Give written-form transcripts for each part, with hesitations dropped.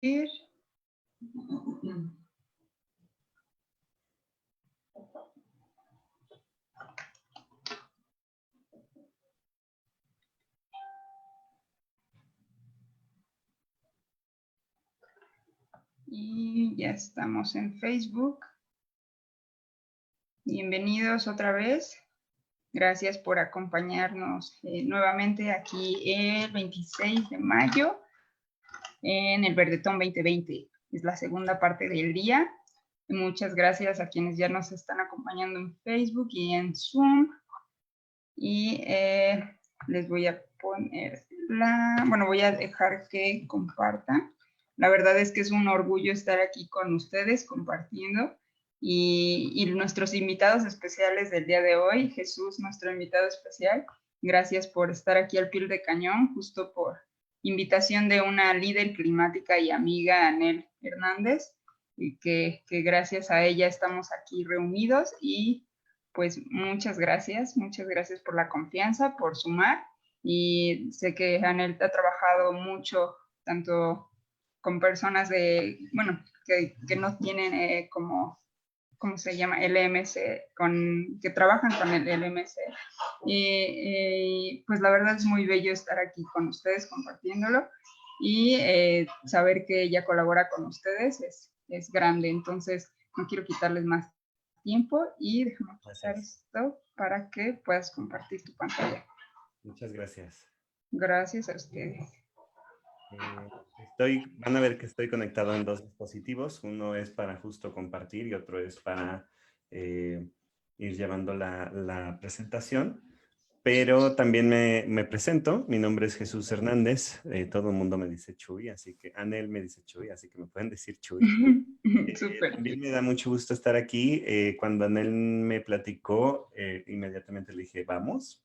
Y ya estamos en Facebook. Bienvenidos otra vez. Gracias por acompañarnos nuevamente aquí el 26 de mayo en el Verdetón 2020. Es la segunda parte del día. Muchas gracias a quienes ya nos están acompañando en Facebook y en Zoom. Y les voy a poner voy a dejar que compartan. La verdad es que es un orgullo estar aquí con ustedes compartiendo y nuestros invitados especiales del día de hoy, Jesús, nuestro invitado especial, gracias por estar aquí al pie de cañón, justo por invitación de una líder climática y amiga, Anel Hernández, y que gracias a ella estamos aquí reunidos y pues muchas gracias por la confianza, por sumar, y sé que Anel ha trabajado mucho, tanto con personas que no tienen ¿cómo se llama? LMC, que trabajan con el LMC. Y pues la verdad es muy bello estar aquí con ustedes compartiéndolo y saber que ella colabora con ustedes es grande. Entonces, no quiero quitarles más tiempo y déjame quitar esto para que puedas compartir tu pantalla. Muchas gracias. Gracias a ustedes. Van a ver que estoy conectado en dos dispositivos. Uno es para justo compartir y otro es para ir llevando la presentación. Pero también me presento. Mi nombre es Jesús Hernández. Todo el mundo me dice Chuy, así que Anel me dice Chuy, así que me pueden decir Chuy. Súper. También me da mucho gusto estar aquí. Cuando Anel me platicó, inmediatamente le dije, vamos.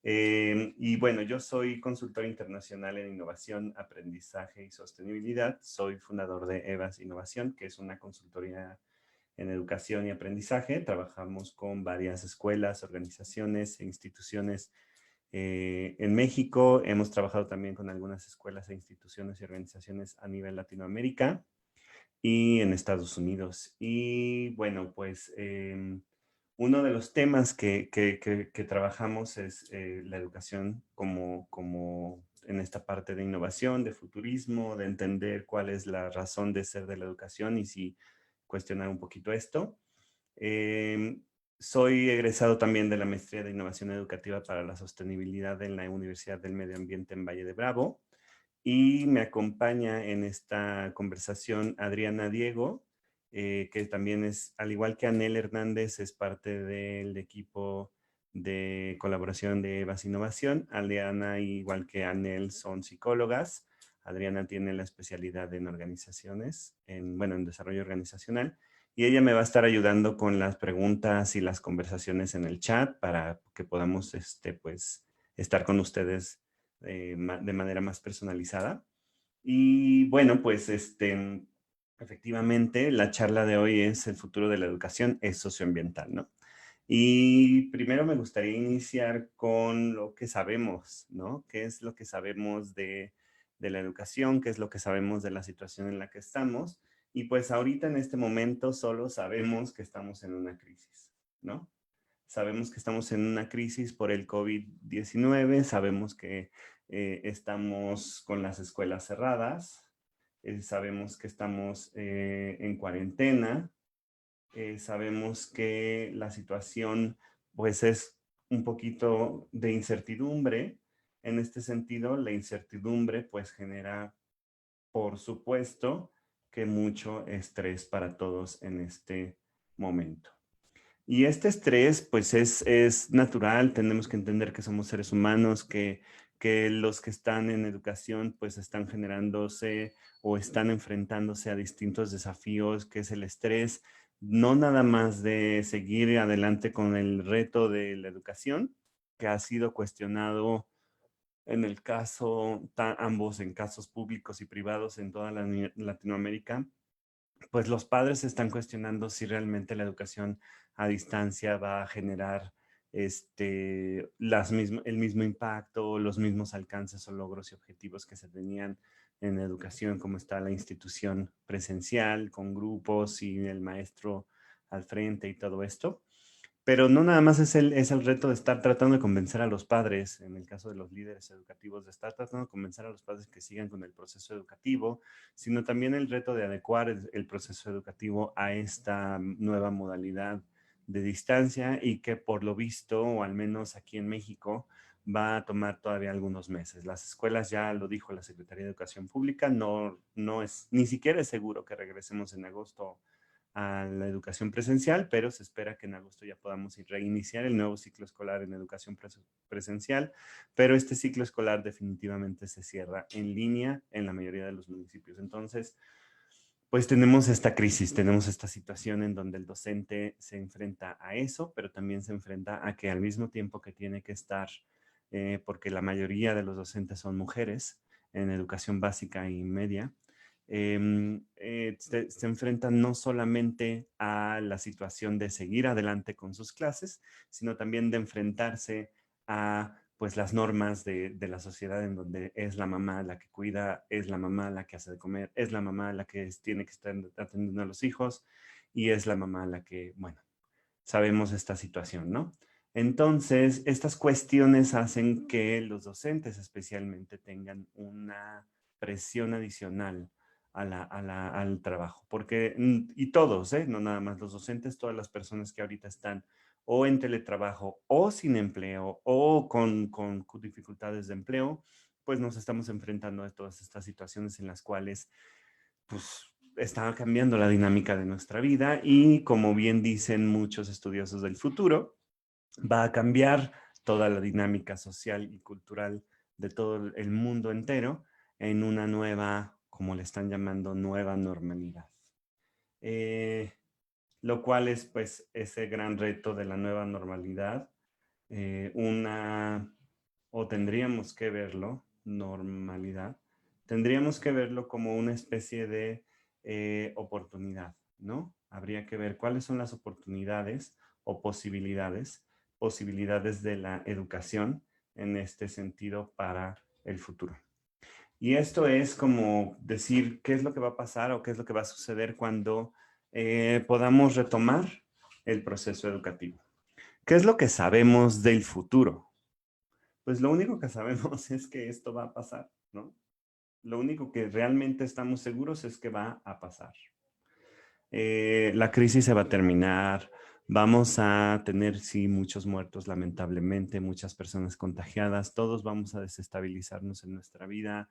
Y bueno, yo soy consultor internacional en innovación, aprendizaje y sostenibilidad. Soy fundador de EVAS Innovación, que es una consultoría en educación y aprendizaje. Trabajamos con varias escuelas, organizaciones e instituciones en México. Hemos trabajado también con algunas escuelas e instituciones y organizaciones a nivel Latinoamérica y en Estados Unidos. Y bueno, pues uno de los temas que trabajamos es la educación como en esta parte de innovación, de futurismo, de entender cuál es la razón de ser de la educación y si cuestionar un poquito esto. Soy egresado también de la Maestría de Innovación Educativa para la Sostenibilidad en la Universidad del Medio Ambiente en Valle de Bravo. Y me acompaña en esta conversación Adriana Diego, que también es, al igual que Anel Hernández, es parte del equipo de colaboración de EVAS Innovación. Adriana, igual que Anel, son psicólogas. Adriana tiene la especialidad en organizaciones, en desarrollo organizacional. Y ella me va a estar ayudando con las preguntas y las conversaciones en el chat para que podamos pues, estar con ustedes de manera más personalizada. Y bueno, pues efectivamente la charla de hoy es el futuro de la educación es socioambiental, ¿no? Y primero me gustaría iniciar con lo que sabemos, ¿no? ¿Qué es lo que sabemos de la educación? ¿Qué es lo que sabemos de la situación en la que estamos? Y pues ahorita en este momento solo sabemos que estamos en una crisis, ¿no? Sabemos que estamos en una crisis por el COVID-19, sabemos que estamos con las escuelas cerradas, sabemos que estamos en cuarentena, sabemos que la situación pues es un poquito de incertidumbre. En este sentido, la incertidumbre pues genera, por supuesto, que mucho estrés para todos en este momento. Y este estrés, pues es natural, tenemos que entender que somos seres humanos, que los que están en educación, pues están generándose o están enfrentándose a distintos desafíos, que es el estrés, no nada más de seguir adelante con el reto de la educación, que ha sido cuestionado en el caso, ambos en casos públicos y privados en toda Latinoamérica. Pues los padres están cuestionando si realmente la educación a distancia va a generar el mismo impacto, los mismos alcances o logros y objetivos que se tenían en educación, como está la institución presencial, con grupos y el maestro al frente y todo esto. Pero no nada más es el reto de estar tratando de convencer a los padres, en el caso de los líderes educativos, de estar tratando de convencer a los padres que sigan con el proceso educativo, sino también el reto de adecuar el proceso educativo a esta nueva modalidad de distancia y que por lo visto, o al menos aquí en México, va a tomar todavía algunos meses. Las escuelas, ya lo dijo la Secretaría de Educación Pública, no es, ni siquiera es seguro que regresemos en agosto a la educación presencial, pero se espera que en agosto ya podamos reiniciar el nuevo ciclo escolar en educación presencial, pero este ciclo escolar definitivamente se cierra en línea en la mayoría de los municipios. Entonces, pues tenemos esta crisis, tenemos esta situación en donde el docente se enfrenta a eso, pero también se enfrenta a que al mismo tiempo que tiene que estar, porque la mayoría de los docentes son mujeres en educación básica y media, se enfrentan no solamente a la situación de seguir adelante con sus clases, sino también de enfrentarse a pues las normas de la sociedad en donde es la mamá la que cuida, es la mamá la que hace de comer, es la mamá la que tiene que estar atendiendo a los hijos y es la mamá la que, bueno, sabemos esta situación, ¿no? Entonces, estas cuestiones hacen que los docentes especialmente tengan una presión adicional al trabajo, porque, y todos, ¿eh? No nada más los docentes, todas las personas que ahorita están o en teletrabajo o sin empleo o con dificultades de empleo, pues nos estamos enfrentando a todas estas situaciones en las cuales, pues, está cambiando la dinámica de nuestra vida y como bien dicen muchos estudiosos del futuro, va a cambiar toda la dinámica social y cultural de todo el mundo entero en una nueva, como le están llamando, nueva normalidad. Eh, lo cual es pues ese gran reto de la nueva normalidad, o tendríamos que verlo, normalidad, tendríamos que verlo como una especie de oportunidad, ¿no? Habría que ver cuáles son las oportunidades o posibilidades de la educación en este sentido para el futuro. Y esto es como decir qué es lo que va a pasar o qué es lo que va a suceder cuando podamos retomar el proceso educativo. ¿Qué es lo que sabemos del futuro? Pues lo único que sabemos es que esto va a pasar, ¿no? Lo único que realmente estamos seguros es que va a pasar. La crisis se va a terminar, vamos a tener, sí, muchos muertos, lamentablemente, muchas personas contagiadas, todos vamos a desestabilizarnos en nuestra vida,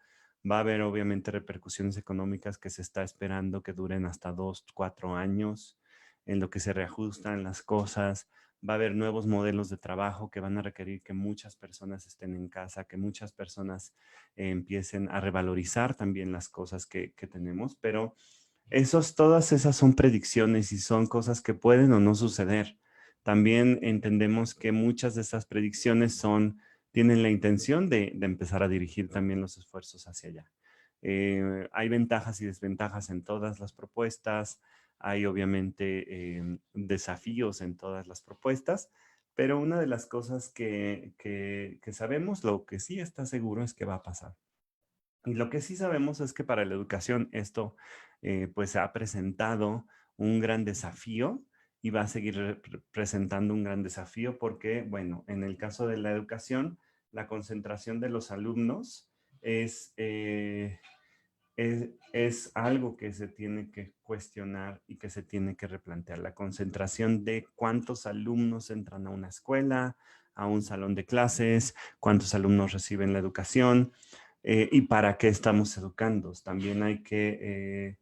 va a haber obviamente repercusiones económicas que se está esperando que duren hasta 2, 4 años, en lo que se reajustan las cosas, va a haber nuevos modelos de trabajo que van a requerir que muchas personas estén en casa, que muchas personas empiecen a revalorizar también las cosas que tenemos, pero todas esas son predicciones y son cosas que pueden o no suceder. También entendemos que muchas de estas predicciones tienen la intención de empezar a dirigir también los esfuerzos hacia allá. Hay ventajas y desventajas en todas las propuestas, hay obviamente desafíos en todas las propuestas, pero una de las cosas que sabemos, lo que sí está seguro es que va a pasar. Y lo que sí sabemos es que para la educación esto pues ha presentado un gran desafío y va a seguir presentando un gran desafío porque, bueno, en el caso de la educación, la concentración de los alumnos es, es algo que se tiene que cuestionar y que se tiene que replantear. La concentración de cuántos alumnos entran a una escuela, a un salón de clases, cuántos alumnos reciben la educación y para qué estamos educando. También hay que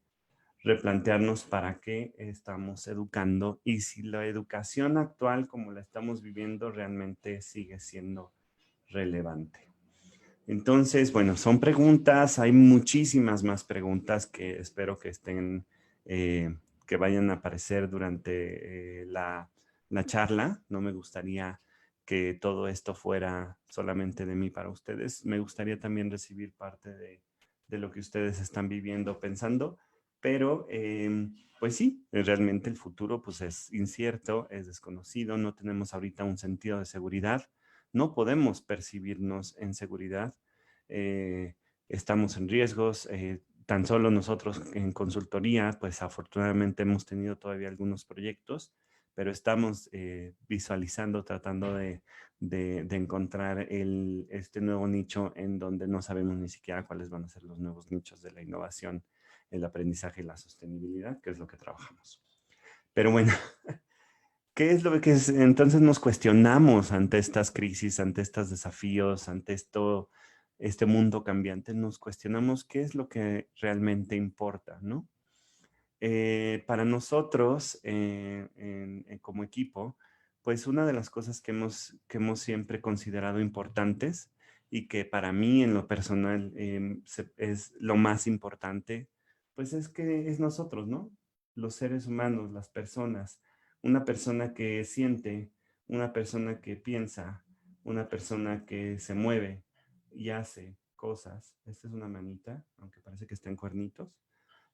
replantearnos para qué estamos educando y si la educación actual como la estamos viviendo realmente sigue siendo relevante. Entonces, bueno, son preguntas, hay muchísimas más preguntas que espero que estén, que vayan a aparecer durante la charla. No me gustaría que todo esto fuera solamente de mí para ustedes. Me gustaría también recibir parte de lo que ustedes están viviendo, pensando, pero pues sí, realmente el futuro pues es incierto, es desconocido, no tenemos ahorita un sentido de seguridad, no podemos percibirnos en seguridad. estamos en riesgos. Tan solo nosotros en consultoría, pues afortunadamente hemos tenido todavía algunos proyectos, pero estamos visualizando, tratando de encontrar este nuevo nicho en donde no sabemos ni siquiera cuáles van a ser los nuevos nichos de la innovación, el aprendizaje y la sostenibilidad, que es lo que trabajamos. Pero bueno, ¿qué es lo que es? Entonces nos cuestionamos ante estas crisis, ante estos desafíos, ante este mundo cambiante, nos cuestionamos qué es lo que realmente importa, ¿no? Para nosotros, como equipo, pues una de las cosas que hemos siempre considerado importantes y que para mí en lo personal es lo más importante, pues es que es nosotros, ¿no? Los seres humanos, las personas, una persona que siente, una persona que piensa, una persona que se mueve y hace cosas. Esta es una manita, aunque parece que está en cuernitos.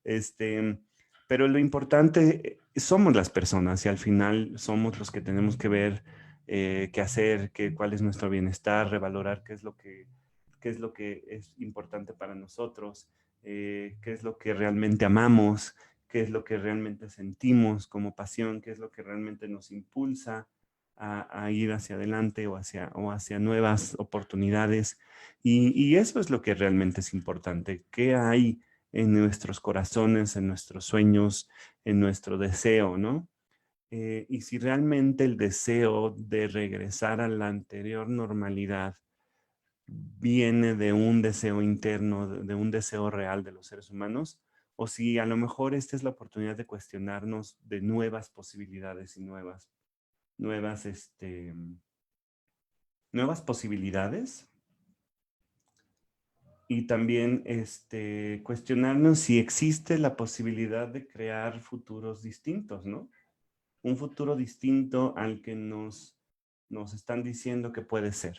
Este, pero lo importante somos las personas y al final somos los que tenemos que ver qué hacer, cuál es nuestro bienestar, revalorar qué es lo que es importante para nosotros, qué es lo que realmente amamos, qué es lo que realmente sentimos como pasión, qué es lo que realmente nos impulsa a ir hacia adelante o hacia nuevas oportunidades. Y eso es lo que realmente es importante. ¿Qué hay en nuestros corazones, en nuestros sueños, en nuestro deseo, ¿no? Y si realmente el deseo de regresar a la anterior normalidad viene de un deseo interno, de un deseo real de los seres humanos, o si a lo mejor esta es la oportunidad de cuestionarnos de nuevas posibilidades y nuevas posibilidades y también cuestionarnos si existe la posibilidad de crear futuros distintos, ¿no? Un futuro distinto al que nos están diciendo que puede ser.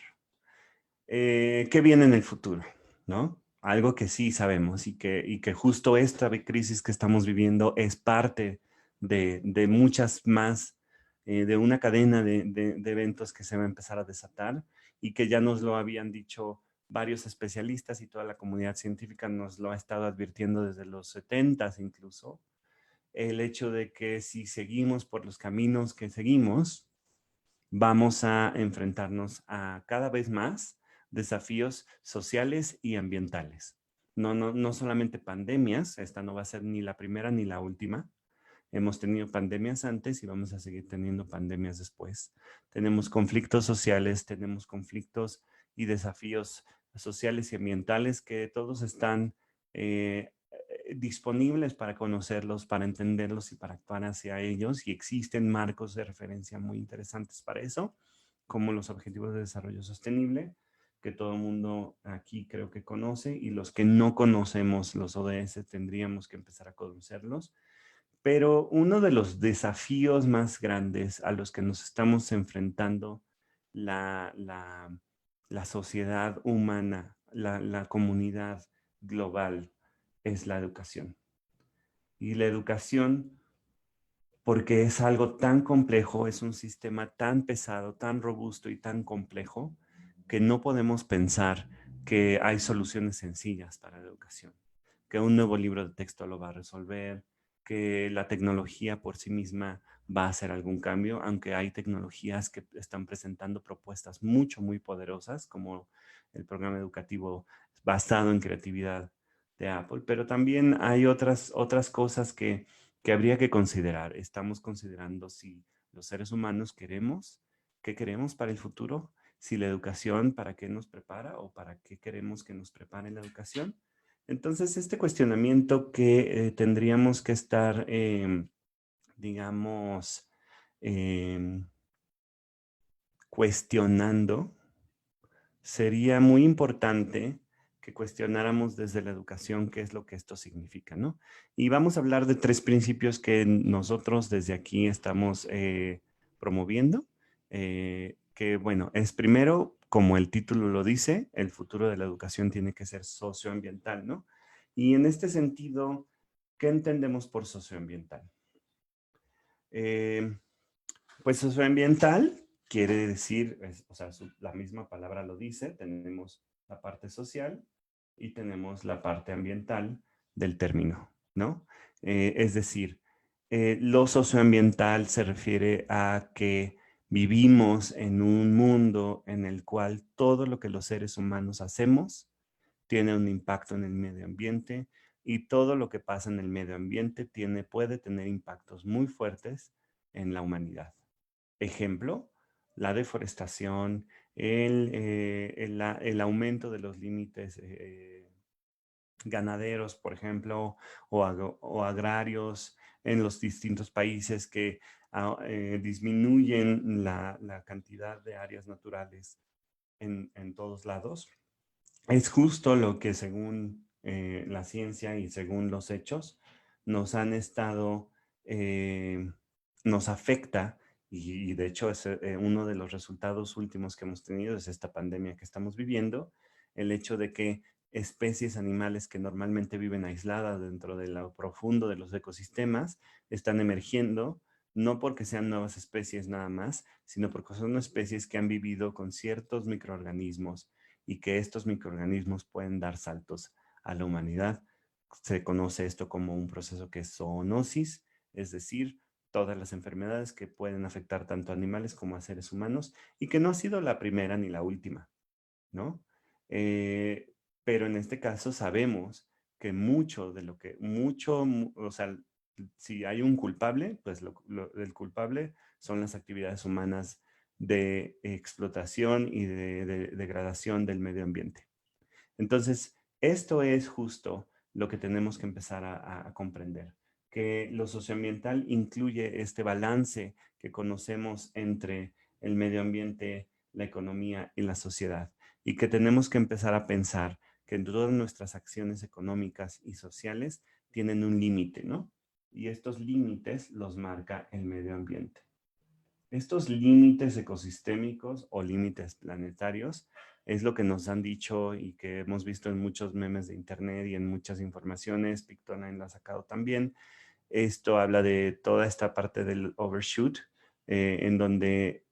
¿Qué viene en el futuro? ¿No? Algo que sí sabemos y que justo esta crisis que estamos viviendo es parte de muchas más, de una cadena de eventos que se va a empezar a desatar y que ya nos lo habían dicho varios especialistas y toda la comunidad científica nos lo ha estado advirtiendo desde los 70s incluso. El hecho de que si seguimos por los caminos que seguimos, vamos a enfrentarnos a cada vez más desafíos sociales y ambientales. No solamente pandemias, esta no va a ser ni la primera ni la última. Hemos tenido pandemias antes y vamos a seguir teniendo pandemias después. Tenemos conflictos sociales, tenemos conflictos y desafíos sociales y ambientales que todos están disponibles para conocerlos, para entenderlos y para actuar hacia ellos. Y existen marcos de referencia muy interesantes para eso, como los Objetivos de Desarrollo Sostenible, que todo el mundo aquí creo que conoce, y los que no conocemos los ODS tendríamos que empezar a conocerlos. Pero uno de los desafíos más grandes a los que nos estamos enfrentando la sociedad humana, la comunidad global, es la educación. Y la educación, porque es algo tan complejo, es un sistema tan pesado, tan robusto y tan complejo, que no podemos pensar que hay soluciones sencillas para la educación, que un nuevo libro de texto lo va a resolver, que la tecnología por sí misma va a hacer algún cambio, aunque hay tecnologías que están presentando propuestas muy poderosas, como el programa educativo basado en creatividad de Apple, pero también hay otras cosas que habría que considerar. Estamos considerando si los seres humanos qué queremos para el futuro, si la educación, para qué nos prepara o para qué queremos que nos prepare la educación. Entonces, este cuestionamiento que tendríamos que estar, digamos, em, cuestionando, sería muy importante que cuestionáramos desde la educación qué es lo que esto significa, ¿no? Y vamos a hablar de 3 principios que nosotros desde aquí estamos promoviendo, que bueno, es primero, como el título lo dice, el futuro de la educación tiene que ser socioambiental, ¿no? Y en este sentido, ¿qué entendemos por socioambiental? Eh, pues socioambiental quiere decir, o sea, la misma palabra lo dice, tenemos la parte social y tenemos la parte ambiental del término, ¿no? Es decir, lo socioambiental se refiere a que vivimos en un mundo en el cual todo lo que los seres humanos hacemos tiene un impacto en el medio ambiente y todo lo que pasa en el medio ambiente puede tener impactos muy fuertes en la humanidad. Ejemplo, la deforestación, el aumento de los límites ganaderos, por ejemplo, o agrarios en los distintos países que disminuyen la cantidad de áreas naturales en todos lados. Es justo lo que según la ciencia y según los hechos nos han estado, nos afecta y de hecho es uno de los resultados últimos que hemos tenido es esta pandemia que estamos viviendo, el hecho de que especies animales que normalmente viven aisladas dentro de lo profundo de los ecosistemas están emergiendo, no porque sean nuevas especies nada más, sino porque son especies que han vivido con ciertos microorganismos y que estos microorganismos pueden dar saltos a la humanidad. Se conoce esto como un proceso que es zoonosis, es decir, todas las enfermedades que pueden afectar tanto a animales como a seres humanos y que no ha sido la primera ni la última, ¿no? Eh, pero en este caso sabemos que mucho de lo que, o sea, si hay un culpable, pues el culpable son las actividades humanas de explotación y de degradación del medio ambiente. Entonces, esto es justo lo que tenemos que empezar a comprender, que lo socioambiental incluye este balance que conocemos entre el medio ambiente, la economía y la sociedad, y que tenemos que empezar a pensar que todas nuestras acciones económicas y sociales tienen un límite, ¿no? Y estos límites los marca el medio ambiente. Estos límites ecosistémicos o límites planetarios es lo que nos han dicho y que hemos visto en muchos memes de internet y en muchas informaciones. Pictoline lo ha sacado también. Esto habla de toda esta parte del overshoot, en donde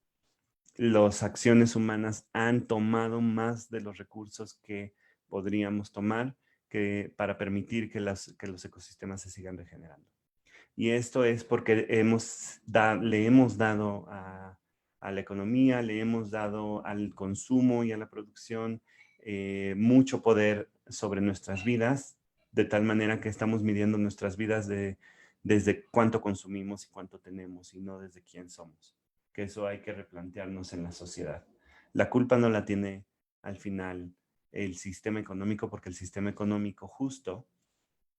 las acciones humanas han tomado más de los recursos que podríamos tomar para permitir que los ecosistemas se sigan regenerando. Y esto es porque le hemos dado a la economía, le hemos dado al consumo y a la producción mucho poder sobre nuestras vidas, de tal manera que estamos midiendo nuestras vidas desde cuánto consumimos y cuánto tenemos y no desde quién somos. Que eso hay que replantearnos en la sociedad. La culpa no la tiene al final el sistema económico porque el sistema económico justo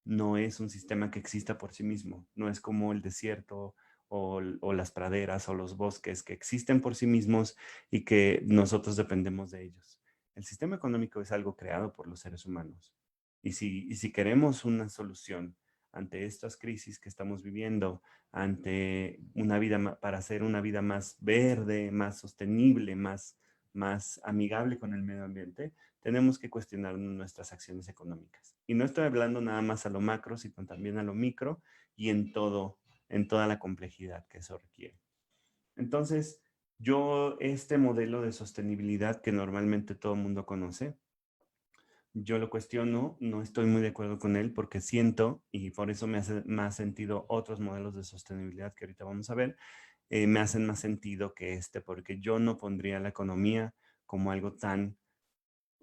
no es un sistema que exista por sí mismo, no es como el desierto o las praderas o los bosques que existen por sí mismos y que nosotros dependemos de ellos. El sistema económico es algo creado por los seres humanos. Y si queremos una solución ante estas crisis que estamos viviendo, ante una vida, para hacer una vida más verde, más sostenible, más amigable con el medio ambiente, tenemos que cuestionar nuestras acciones económicas. Y no estoy hablando nada más a lo macro, sino también a lo micro y en toda la complejidad que eso requiere. Entonces, este modelo de sostenibilidad que normalmente todo el mundo conoce, yo lo cuestiono, no estoy muy de acuerdo con él porque siento, y por eso me hace más sentido otros modelos de sostenibilidad que ahorita vamos a ver, me hacen más sentido que porque yo no pondría la economía como algo tan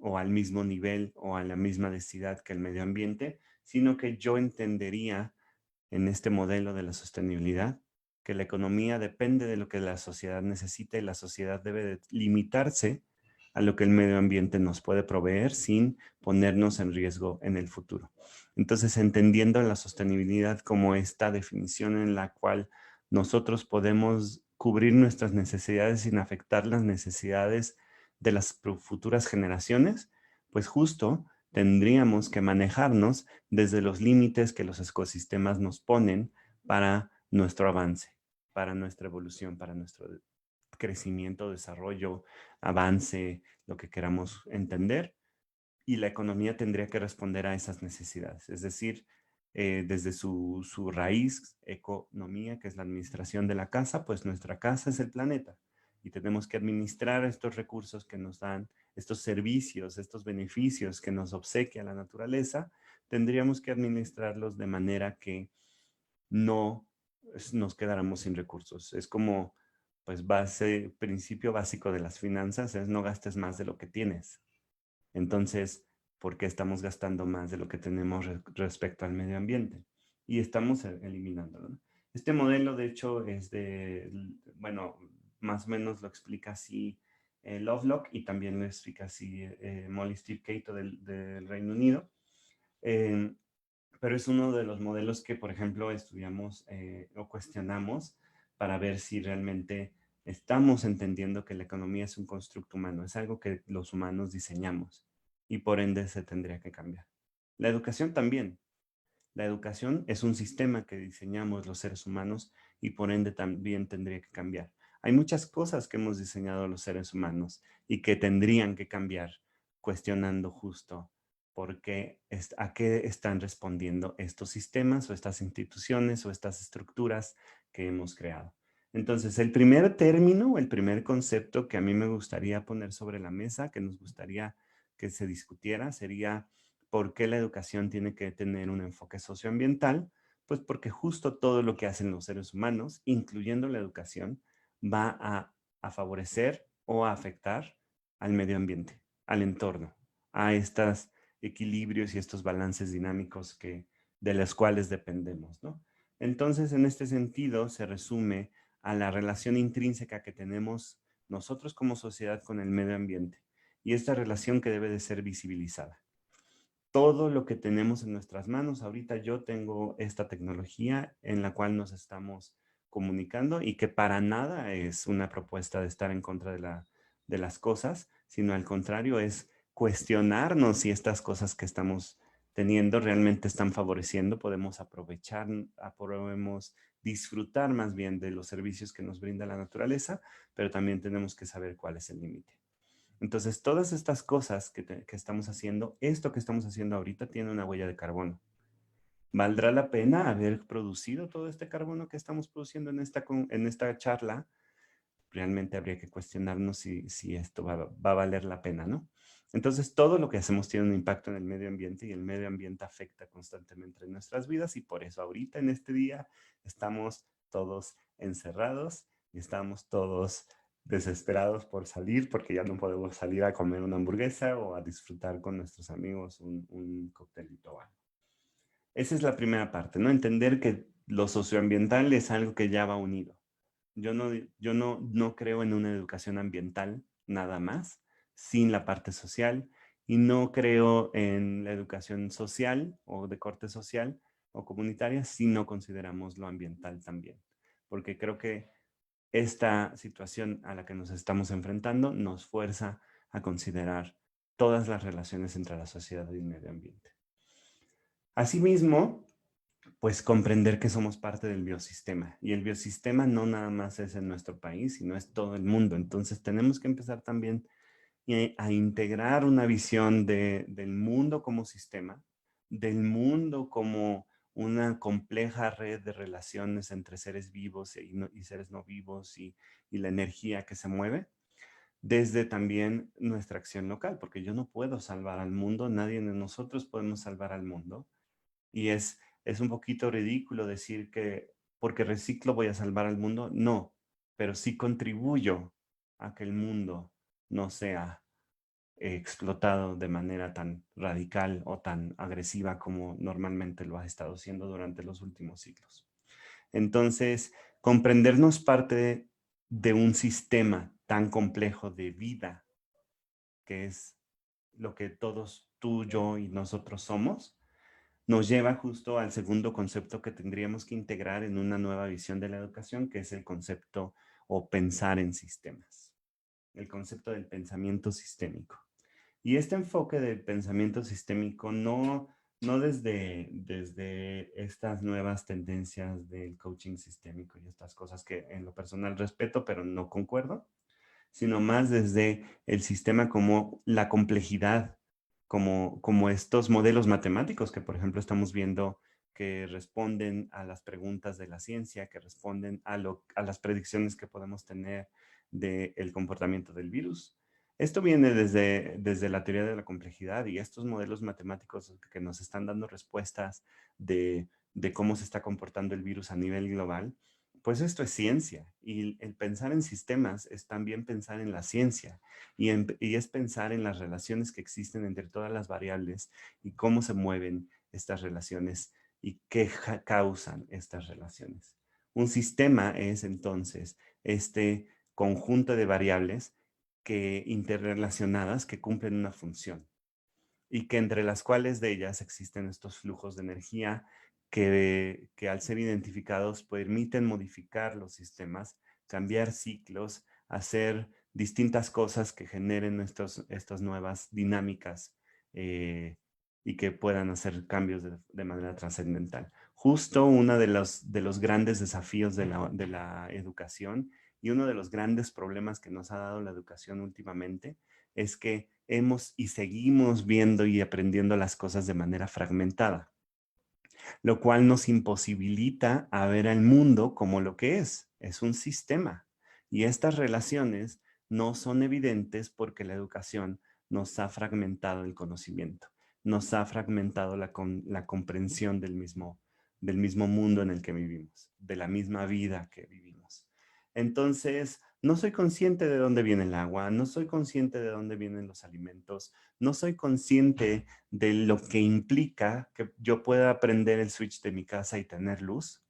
o al mismo nivel o a la misma densidad que el medio ambiente, sino que yo entendería en este modelo de la sostenibilidad que la economía depende de lo que la sociedad necesita y la sociedad debe de limitarse a lo que el medio ambiente nos puede proveer sin ponernos en riesgo en el futuro. Entonces, entendiendo la sostenibilidad como esta definición en la cual nosotros podemos cubrir nuestras necesidades sin afectar las necesidades de las futuras generaciones, pues justo tendríamos que manejarnos desde los límites que los ecosistemas nos ponen para nuestro avance, para nuestra evolución, para nuestro crecimiento, desarrollo, avance, lo que queramos entender. Y la economía tendría que responder a esas necesidades, es decir, desde su raíz, economía, que es la administración de la casa, pues nuestra casa es el planeta. y tenemos que administrar estos recursos que nos dan, estos servicios, estos beneficios que nos obsequia la naturaleza, tendríamos que administrarlos de manera que no nos quedáramos sin recursos. Es como, pues, principio básico de las finanzas es no gastes más de lo que tienes. Entonces, ¿por qué estamos gastando más de lo que tenemos respecto al medio ambiente? Y estamos eliminándolo, ¿no? Este modelo, de hecho, bueno, más o menos lo explica así Lovelock y también lo explica así Molly Steve Cato del Reino Unido. Eh, pero es uno de los modelos que, por ejemplo, estudiamos o cuestionamos para ver si realmente estamos entendiendo que la economía es un constructo humano, es algo que los humanos diseñamos y por ende se tendría que cambiar. La educación también. La educación es un sistema que diseñamos los seres humanos y por ende también tendría que cambiar. Hay muchas cosas que hemos diseñado los seres humanos y que tendrían que cambiar, cuestionando justo por qué, a qué están respondiendo estos sistemas o estas instituciones o estas estructuras que hemos creado. Entonces, el primer término, el primer concepto que a mí me gustaría poner sobre la mesa, que nos gustaría que se discutiera, sería ¿por qué la educación tiene que tener un enfoque socioambiental? Pues porque justo todo lo que hacen los seres humanos, incluyendo la educación, va a favorecer o a afectar al medio ambiente, al entorno, a estos equilibrios y estos balances dinámicos de los cuales dependemos, ¿no? Entonces, en este sentido, se resume a la relación intrínseca que tenemos nosotros como sociedad con el medio ambiente y esta relación que debe de ser visibilizada. Todo lo que tenemos en nuestras manos. Ahorita yo tengo esta tecnología en la cual nos estamos comunicando y que para nada es una propuesta de estar en contra de las cosas, sino al contrario es cuestionarnos si estas cosas que estamos teniendo realmente están favoreciendo, podemos aprovechar, podemos disfrutar más bien de los servicios que nos brinda la naturaleza, pero también tenemos que saber cuál es el límite. Entonces, todas estas cosas que estamos haciendo, esto que estamos haciendo ahorita tiene una huella de carbono. ¿Valdrá la pena haber producido todo este carbono que estamos produciendo en esta charla? Realmente habría que cuestionarnos si esto va a valer la pena, ¿no? Entonces, todo lo que hacemos tiene un impacto en el medio ambiente y el medio ambiente afecta constantemente en nuestras vidas y por eso ahorita en este día estamos todos encerrados y estamos todos desesperados por salir porque ya no podemos salir a comer una hamburguesa o a disfrutar con nuestros amigos un coctelito o algo. Esa es la primera parte, ¿no? Entender que lo socioambiental es algo que ya va unido. Yo no creo en una educación ambiental nada más, sin la parte social, y no creo en la educación social o de corte social o comunitaria si no consideramos lo ambiental también. Porque creo que esta situación a la que nos estamos enfrentando nos fuerza a considerar todas las relaciones entre la sociedad y el medio ambiente. Asimismo, pues comprender que somos parte del biosistema y el biosistema no nada más es en nuestro país, sino es todo el mundo. Entonces tenemos que empezar también a integrar una visión del mundo como sistema, del mundo como una compleja red de relaciones entre seres vivos y seres no vivos y la energía que se mueve, desde también nuestra acción local, porque yo no puedo salvar al mundo, nadie de nosotros podemos salvar al mundo. Y es un poquito ridículo decir que porque reciclo voy a salvar al mundo. No, pero sí contribuyo a que el mundo no sea explotado de manera tan radical o tan agresiva como normalmente lo ha estado siendo durante los últimos siglos. Entonces, comprendernos parte de un sistema tan complejo de vida, que es lo que todos tú, yo y nosotros somos, nos lleva justo al segundo concepto que tendríamos que integrar en una nueva visión de la educación, que es el concepto o pensar en sistemas, el concepto del pensamiento sistémico. Y este enfoque del pensamiento sistémico no desde estas nuevas tendencias del coaching sistémico y estas cosas que en lo personal respeto, pero no concuerdo, sino más desde el sistema como la complejidad, como estos modelos matemáticos que, por ejemplo, estamos viendo que responden a las preguntas de la ciencia, que responden a las predicciones que podemos tener del comportamiento del virus. Esto viene desde la teoría de la complejidad y estos modelos matemáticos que nos están dando respuestas de cómo se está comportando el virus a nivel global. Pues esto es ciencia y el pensar en sistemas es también pensar en la ciencia y es pensar en las relaciones que existen entre todas las variables y cómo se mueven estas relaciones y qué causan estas relaciones. Un sistema es entonces este conjunto de variables que interrelacionadas que cumplen una función y que entre las cuales de ellas existen estos flujos de energía que al ser identificados permiten modificar los sistemas, cambiar ciclos, hacer distintas cosas que generen estas nuevas dinámicas y que puedan hacer cambios de manera trascendental. Justo uno de los grandes desafíos de la educación y uno de los grandes problemas que nos ha dado la educación últimamente es que hemos y seguimos viendo y aprendiendo las cosas de manera fragmentada, lo cual nos imposibilita a ver al mundo como lo que es un sistema. Y estas relaciones no son evidentes porque la educación nos ha fragmentado el conocimiento, nos ha fragmentado la comprensión del mismo mundo en el que vivimos, de la misma vida que vivimos. Entonces, no soy consciente de dónde viene el agua, no soy consciente de dónde vienen los alimentos, no soy consciente de lo que implica que yo pueda prender el switch de mi casa y tener luz,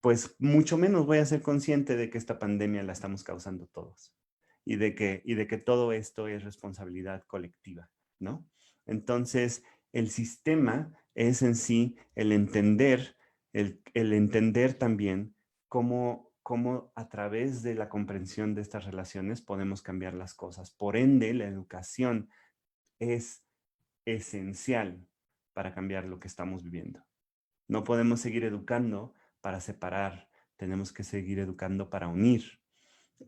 pues mucho menos voy a ser consciente de que esta pandemia la estamos causando todos y de que todo esto es responsabilidad colectiva, ¿no? Entonces, el sistema es en sí el entender también cómo a través de la comprensión de estas relaciones podemos cambiar las cosas. Por ende, la educación es esencial para cambiar lo que estamos viviendo. No podemos seguir educando para separar, tenemos que seguir educando para unir,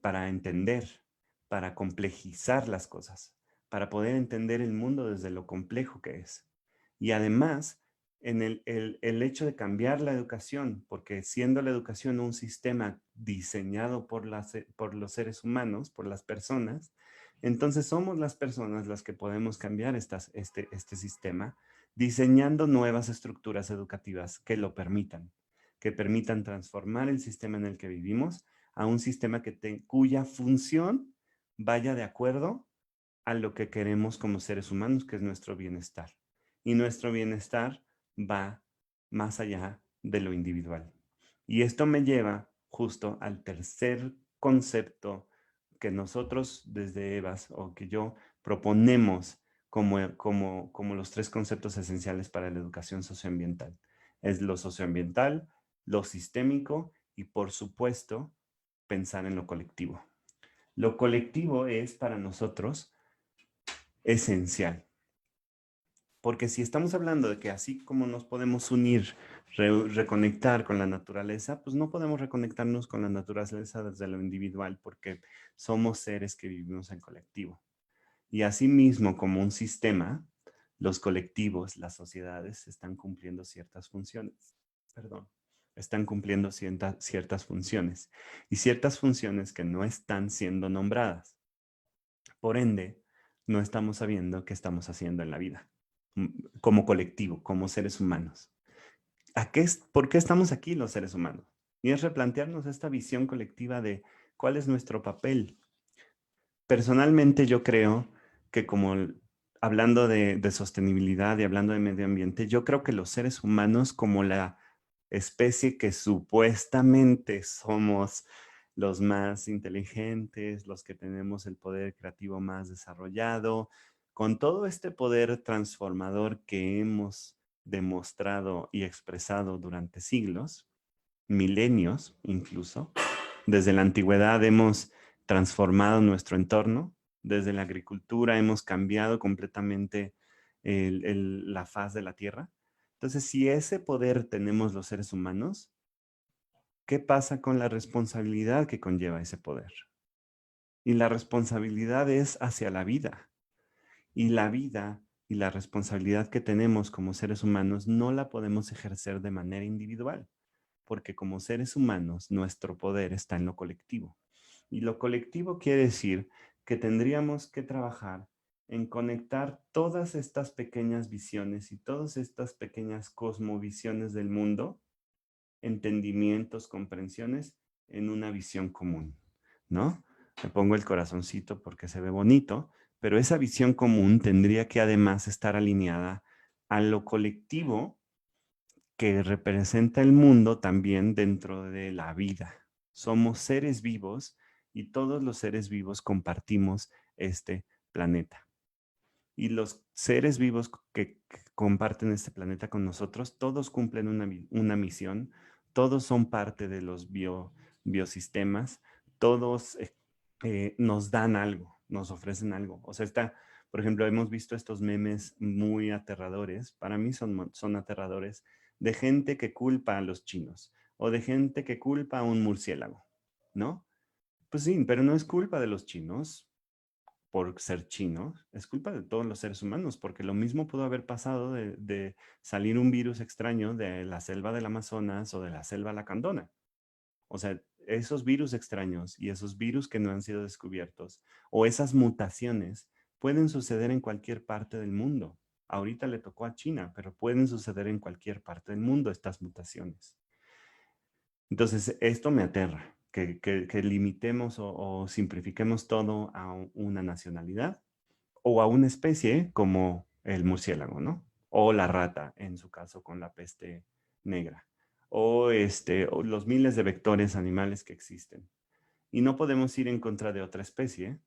para entender, para complejizar las cosas, para poder entender el mundo desde lo complejo que es. Y además, en el hecho de cambiar la educación, porque siendo la educación un sistema diseñado por los seres humanos, por las personas, entonces somos las personas las que podemos cambiar este sistema diseñando nuevas estructuras educativas que permitan transformar el sistema en el que vivimos a un sistema cuya función vaya de acuerdo a lo que queremos como seres humanos, que es nuestro bienestar. Y nuestro bienestar va más allá de lo individual. Y esto me lleva justo al tercer concepto que nosotros desde EVAS o que yo proponemos como los tres conceptos esenciales para la educación socioambiental. Es lo socioambiental, lo sistémico y por supuesto pensar en lo colectivo. Lo colectivo es para nosotros esencial. Porque si estamos hablando de que así como nos podemos unir, reconectar con la naturaleza, pues no podemos reconectarnos con la naturaleza desde lo individual porque somos seres que vivimos en colectivo. Y asimismo, como un sistema, los colectivos, las sociedades están cumpliendo ciertas funciones. Perdón. Están cumpliendo ciertas funciones y ciertas funciones que no están siendo nombradas. Por ende, no estamos sabiendo qué estamos haciendo en la vida, como colectivo, como seres humanos. ¿Por qué estamos aquí los seres humanos? Y es replantearnos esta visión colectiva de cuál es nuestro papel. Personalmente yo creo que hablando de sostenibilidad y hablando de medio ambiente, yo creo que los seres humanos como la especie que supuestamente somos los más inteligentes, los que tenemos el poder creativo más desarrollado, con todo este poder transformador que hemos demostrado y expresado durante siglos, milenios incluso, desde la antigüedad hemos transformado nuestro entorno, desde la agricultura hemos cambiado completamente la faz de la tierra. Entonces, si ese poder tenemos los seres humanos, ¿qué pasa con la responsabilidad que conlleva ese poder? Y la responsabilidad es hacia la vida. Y la vida y la responsabilidad que tenemos como seres humanos no la podemos ejercer de manera individual, porque como seres humanos nuestro poder está en lo colectivo. Y lo colectivo quiere decir que tendríamos que trabajar en conectar todas estas pequeñas visiones y todas estas pequeñas cosmovisiones del mundo, entendimientos, comprensiones, en una visión común, ¿no? Me pongo el corazoncito porque se ve bonito, pero esa visión común tendría que además estar alineada a lo colectivo que representa el mundo también dentro de la vida. Somos seres vivos y todos los seres vivos compartimos este planeta. Y los seres vivos que comparten este planeta con nosotros, todos cumplen una misión, todos son parte de los biosistemas, todos nos dan algo, nos ofrecen algo. O sea, por ejemplo, hemos visto estos memes muy aterradores, para mí son aterradores, de gente que culpa a los chinos o de gente que culpa a un murciélago, ¿no? Pues sí, pero no es culpa de los chinos por ser chinos, es culpa de todos los seres humanos, porque lo mismo pudo haber pasado de salir un virus extraño de la selva del Amazonas o de la selva lacandona. O sea, esos virus extraños y esos virus que no han sido descubiertos o esas mutaciones pueden suceder en cualquier parte del mundo. Ahorita le tocó a China, pero pueden suceder en cualquier parte del mundo estas mutaciones. Entonces, esto me aterra, que limitemos o simplifiquemos todo a una nacionalidad o a una especie como el murciélago, ¿no? O la rata, en su caso, con la peste negra. O los miles de vectores animales que existen. Y no podemos ir en contra de otra especie,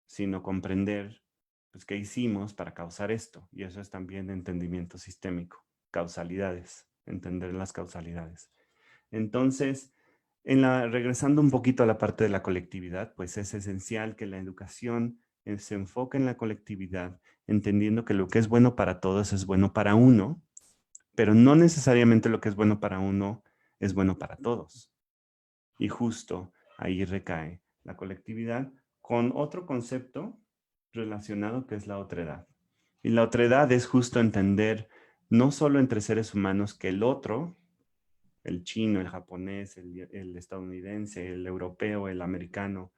sino comprender pues, qué hicimos para causar esto. Y eso es también entendimiento sistémico, causalidades, entender las causalidades. Entonces, regresando un poquito a la parte de la colectividad, pues es esencial que la educación se enfoque en la colectividad, entendiendo que lo que es bueno para todos es bueno para uno, pero no necesariamente lo que es bueno para uno es bueno para todos. Y justo ahí recae la colectividad con otro concepto relacionado que es la otredad. Y la otredad es justo entender no solo entre seres humanos que el otro, el chino, el japonés, el estadounidense, el europeo, el americano,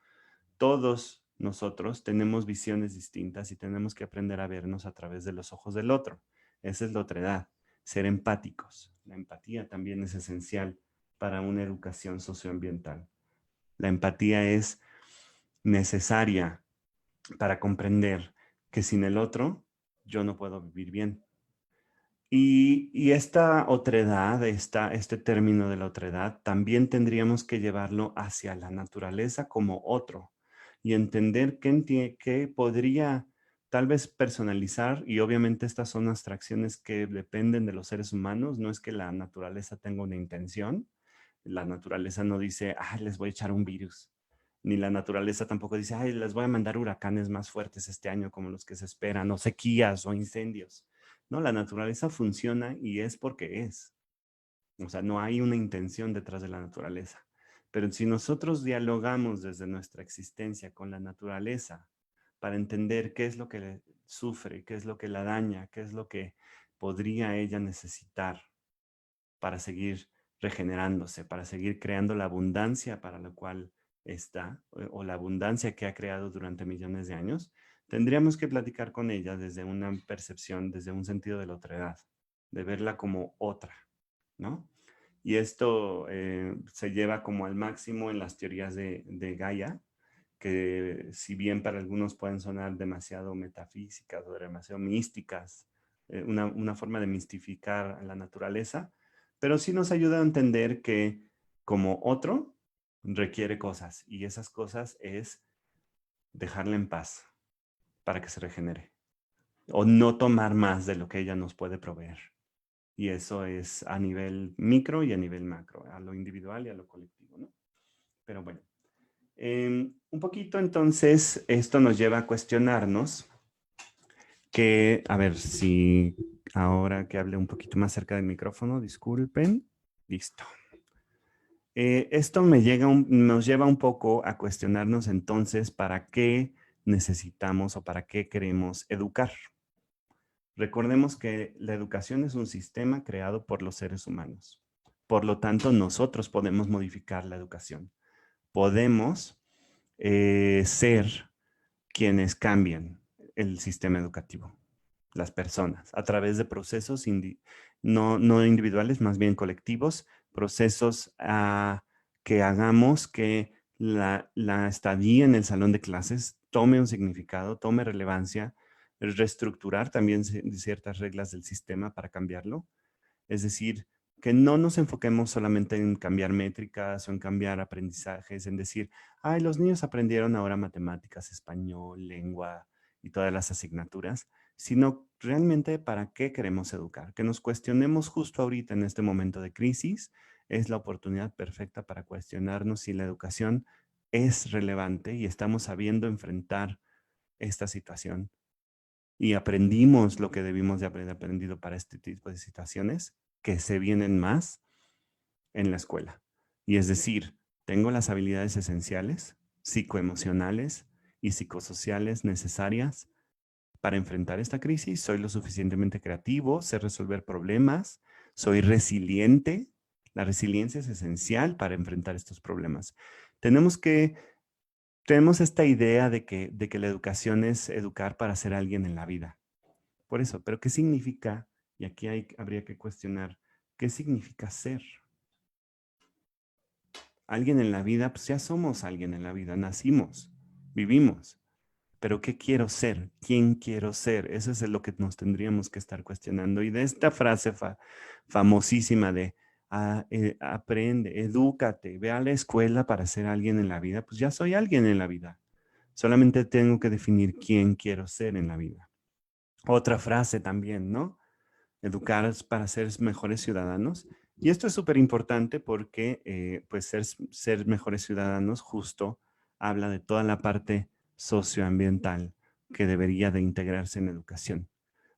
todos nosotros tenemos visiones distintas y tenemos que aprender a vernos a través de los ojos del otro. Esa es la otredad, ser empáticos. La empatía también es esencial para una educación socioambiental. La empatía es necesaria para comprender que sin el otro yo no puedo vivir bien. Y esta otredad, este término de la otredad, también tendríamos que llevarlo hacia la naturaleza como otro y entender que podría tal vez personalizar, y obviamente estas son abstracciones que dependen de los seres humanos, no es que la naturaleza tenga una intención, la naturaleza no dice, ay, les voy a echar un virus, ni la naturaleza tampoco dice, ay, les voy a mandar huracanes más fuertes este año como los que se esperan, o sequías o incendios. No, la naturaleza funciona y es porque es. O sea, no hay una intención detrás de la naturaleza. Pero si nosotros dialogamos desde nuestra existencia con la naturaleza para entender qué es lo que le sufre, qué es lo que la daña, qué es lo que podría ella necesitar para seguir regenerándose, para seguir creando la abundancia para la cual está, o la abundancia que ha creado durante millones de años, tendríamos que platicar con ella desde una percepción, desde un sentido de la otredad, de verla como otra, ¿no? Y esto se lleva como al máximo en las teorías de Gaia, que si bien para algunos pueden sonar demasiado metafísicas o demasiado místicas, una forma de mistificar la naturaleza, pero sí nos ayuda a entender que como otro requiere cosas y esas cosas es dejarla en paz para que se regenere o no tomar más de lo que ella nos puede proveer. Y eso es a nivel micro y a nivel macro, a lo individual y a lo colectivo, ¿no? Pero bueno, un poquito entonces esto nos lleva a cuestionarnos que, a ver si ahora que hable un poquito más cerca del micrófono, disculpen, listo. Esto nos lleva un poco a cuestionarnos entonces para qué necesitamos o para qué queremos educar. Recordemos que la educación es un sistema creado por los seres humanos. Por lo tanto, nosotros podemos modificar la educación. Podemos ser quienes cambian el sistema educativo, las personas, a través de procesos no individuales, más bien colectivos, procesos que hagamos que la estadía en el salón de clases tome un significado, tome relevancia, reestructurar también ciertas reglas del sistema para cambiarlo. Es decir, que no nos enfoquemos solamente en cambiar métricas o en cambiar aprendizajes, en decir, ay, los niños aprendieron ahora matemáticas, español, lengua y todas las asignaturas, sino realmente para qué queremos educar. Que nos cuestionemos justo ahorita en este momento de crisis, es la oportunidad perfecta para cuestionarnos si la educación es relevante y estamos sabiendo enfrentar esta situación y aprendimos lo que debimos de haber aprendido para este tipo de situaciones que se vienen más en la escuela. Y es decir, tengo las habilidades esenciales, psicoemocionales y psicosociales necesarias para enfrentar esta crisis. Soy lo suficientemente creativo, sé resolver problemas, soy resiliente. La resiliencia es esencial para enfrentar estos problemas. Tenemos esta idea de que la educación es educar para ser alguien en la vida. Por eso, pero ¿qué significa? Y aquí habría que cuestionar, ¿qué significa ser? Alguien en la vida, pues ya somos alguien en la vida, nacimos, vivimos, pero ¿qué quiero ser? ¿Quién quiero ser? Eso es lo que nos tendríamos que estar cuestionando. Y de esta frase famosísima de aprende, edúcate, ve a la escuela para ser alguien en la vida, pues ya soy alguien en la vida. Solamente tengo que definir quién quiero ser en la vida. Otra frase también, ¿no? Educar para ser mejores ciudadanos. Y esto es súper importante porque pues ser mejores ciudadanos justo habla de toda la parte socioambiental que debería de integrarse en educación.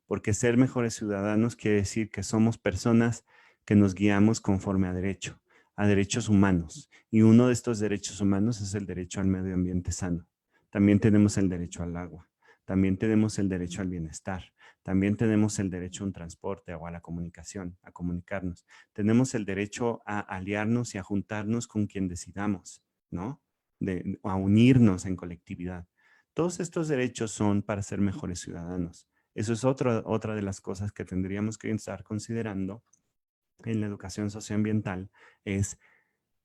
Porque ser mejores ciudadanos quiere decir que somos personas que nos guiamos conforme a derechos humanos. Y uno de estos derechos humanos es el derecho al medio ambiente sano. También tenemos el derecho al agua. También tenemos el derecho al bienestar. También tenemos el derecho a un transporte o a la comunicación, a comunicarnos. Tenemos el derecho a aliarnos y a juntarnos con quien decidamos, ¿no? A unirnos en colectividad. Todos estos derechos son para ser mejores ciudadanos. Eso es otra de las cosas que tendríamos que estar considerando en la educación socioambiental, es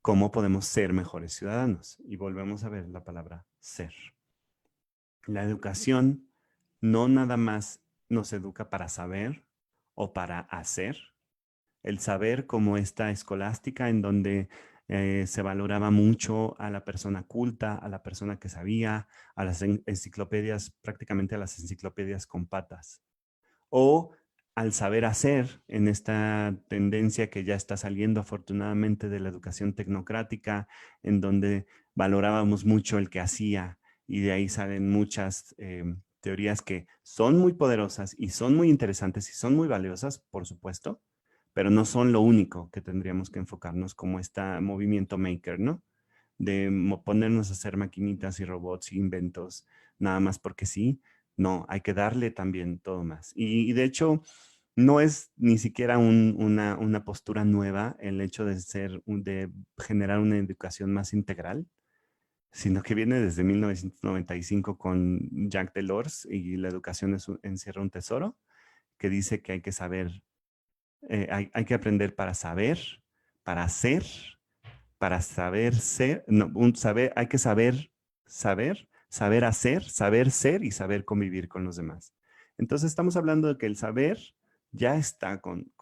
cómo podemos ser mejores ciudadanos. Y volvemos a ver la palabra ser. La educación no nada más nos educa para saber o para hacer. El saber como esta escolástica en donde se valoraba mucho a la persona culta, a la persona que sabía, a las enciclopedias, prácticamente a las enciclopedias con patas. O al saber hacer, en esta tendencia que ya está saliendo afortunadamente de la educación tecnocrática, en donde valorábamos mucho el que hacía y de ahí salen muchas teorías que son muy poderosas y son muy interesantes y son muy valiosas, por supuesto, pero no son lo único que tendríamos que enfocarnos como este movimiento maker, ¿no? De ponernos a hacer maquinitas y robots y inventos, nada más porque sí. No, hay que darle también todo más. Y de hecho, no es ni siquiera una postura nueva el hecho de de generar una educación más integral, sino que viene desde 1995 con Jacques Delors y la educación encierra un tesoro que dice que hay que saber, hay que aprender para saber, para hacer, para saber ser, no, hay que saber hacer, saber ser y saber convivir con los demás. Entonces estamos hablando de que el saber ya está con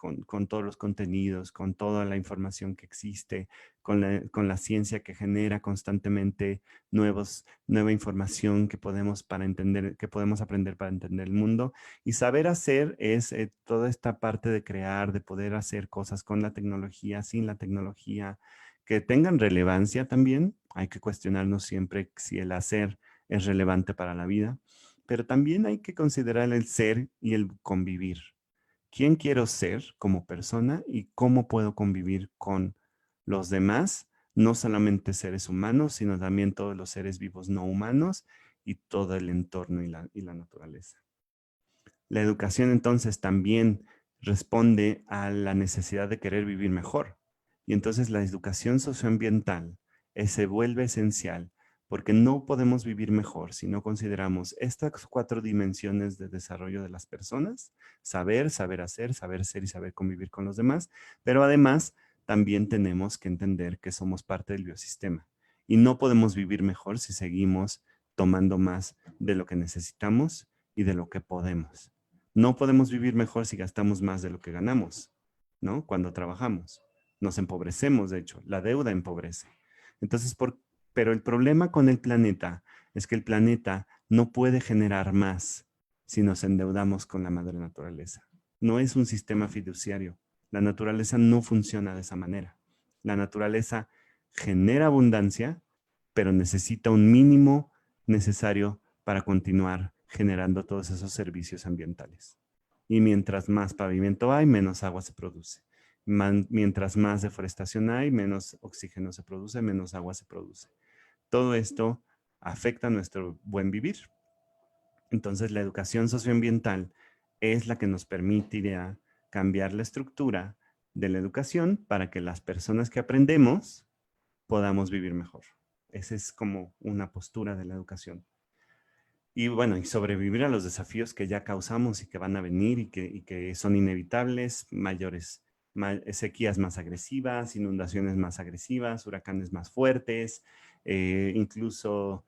todos los contenidos, con toda la información que existe, con la ciencia que genera constantemente nueva información que podemos para entender, que podemos aprender para entender el mundo. Y saber hacer es toda esta parte de crear, de poder hacer cosas con la tecnología, sin la tecnología, que tengan relevancia también. Hay que cuestionarnos siempre si el hacer es relevante para la vida, pero también hay que considerar el ser y el convivir. ¿Quién quiero ser como persona y cómo puedo convivir con los demás? No solamente seres humanos, sino también todos los seres vivos no humanos y todo el entorno y la naturaleza. La educación entonces también responde a la necesidad de querer vivir mejor. Y entonces la educación socioambiental se vuelve esencial porque no podemos vivir mejor si no consideramos estas 4 dimensiones de desarrollo de las personas: saber, saber hacer, saber ser y saber convivir con los demás, pero además también tenemos que entender que somos parte del biosistema y no podemos vivir mejor si seguimos tomando más de lo que necesitamos y de lo que podemos. No podemos vivir mejor si gastamos más de lo que ganamos, ¿no? Cuando trabajamos. Nos empobrecemos, de hecho. La deuda empobrece. Entonces, pero el problema con el planeta es que el planeta no puede generar más si nos endeudamos con la madre naturaleza. No es un sistema fiduciario. La naturaleza no funciona de esa manera. La naturaleza genera abundancia, pero necesita un mínimo necesario para continuar generando todos esos servicios ambientales. Y mientras más pavimento hay, menos agua se produce. Mientras más deforestación hay, menos oxígeno se produce, menos agua se produce. Todo esto afecta nuestro buen vivir. Entonces, la educación socioambiental es la que nos permitirá cambiar la estructura de la educación para que las personas que aprendemos podamos vivir mejor. Esa es como una postura de la educación. Y bueno, y sobrevivir a los desafíos que ya causamos y que van a venir y que son inevitables: sequías más agresivas, inundaciones más agresivas, huracanes más fuertes, incluso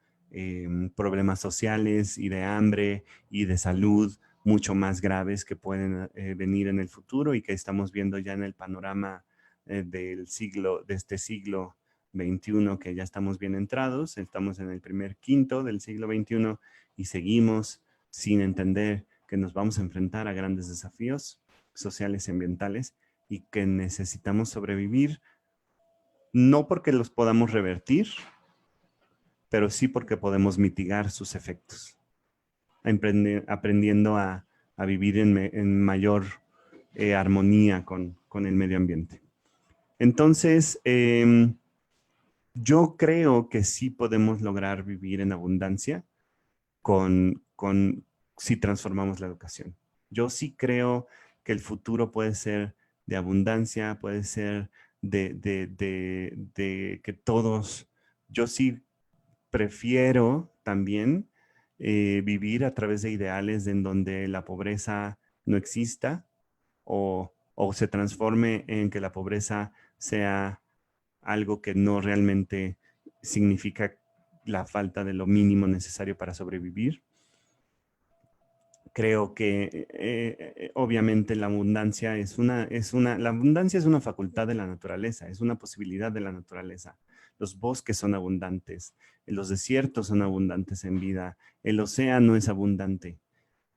problemas sociales y de hambre y de salud mucho más graves que pueden venir en el futuro y que estamos viendo ya en el panorama de este siglo XXI, que ya estamos bien entrados. Estamos en el primer quinto del siglo XXI y seguimos sin entender que nos vamos a enfrentar a grandes desafíos sociales y ambientales y que necesitamos sobrevivir, no porque los podamos revertir, pero sí porque podemos mitigar sus efectos, aprendiendo a vivir en mayor armonía con el medio ambiente. Entonces, yo creo que sí podemos lograr vivir en abundancia si transformamos la educación. Yo sí creo que el futuro puede ser de abundancia, puede ser de que todos, yo sí prefiero también vivir a través de ideales en donde la pobreza no exista o se transforme en que la pobreza sea algo que no realmente significa la falta de lo mínimo necesario para sobrevivir. Creo que obviamente la abundancia la abundancia es una facultad de la naturaleza, es una posibilidad de la naturaleza. Los bosques son abundantes, los desiertos son abundantes en vida, el océano es abundante.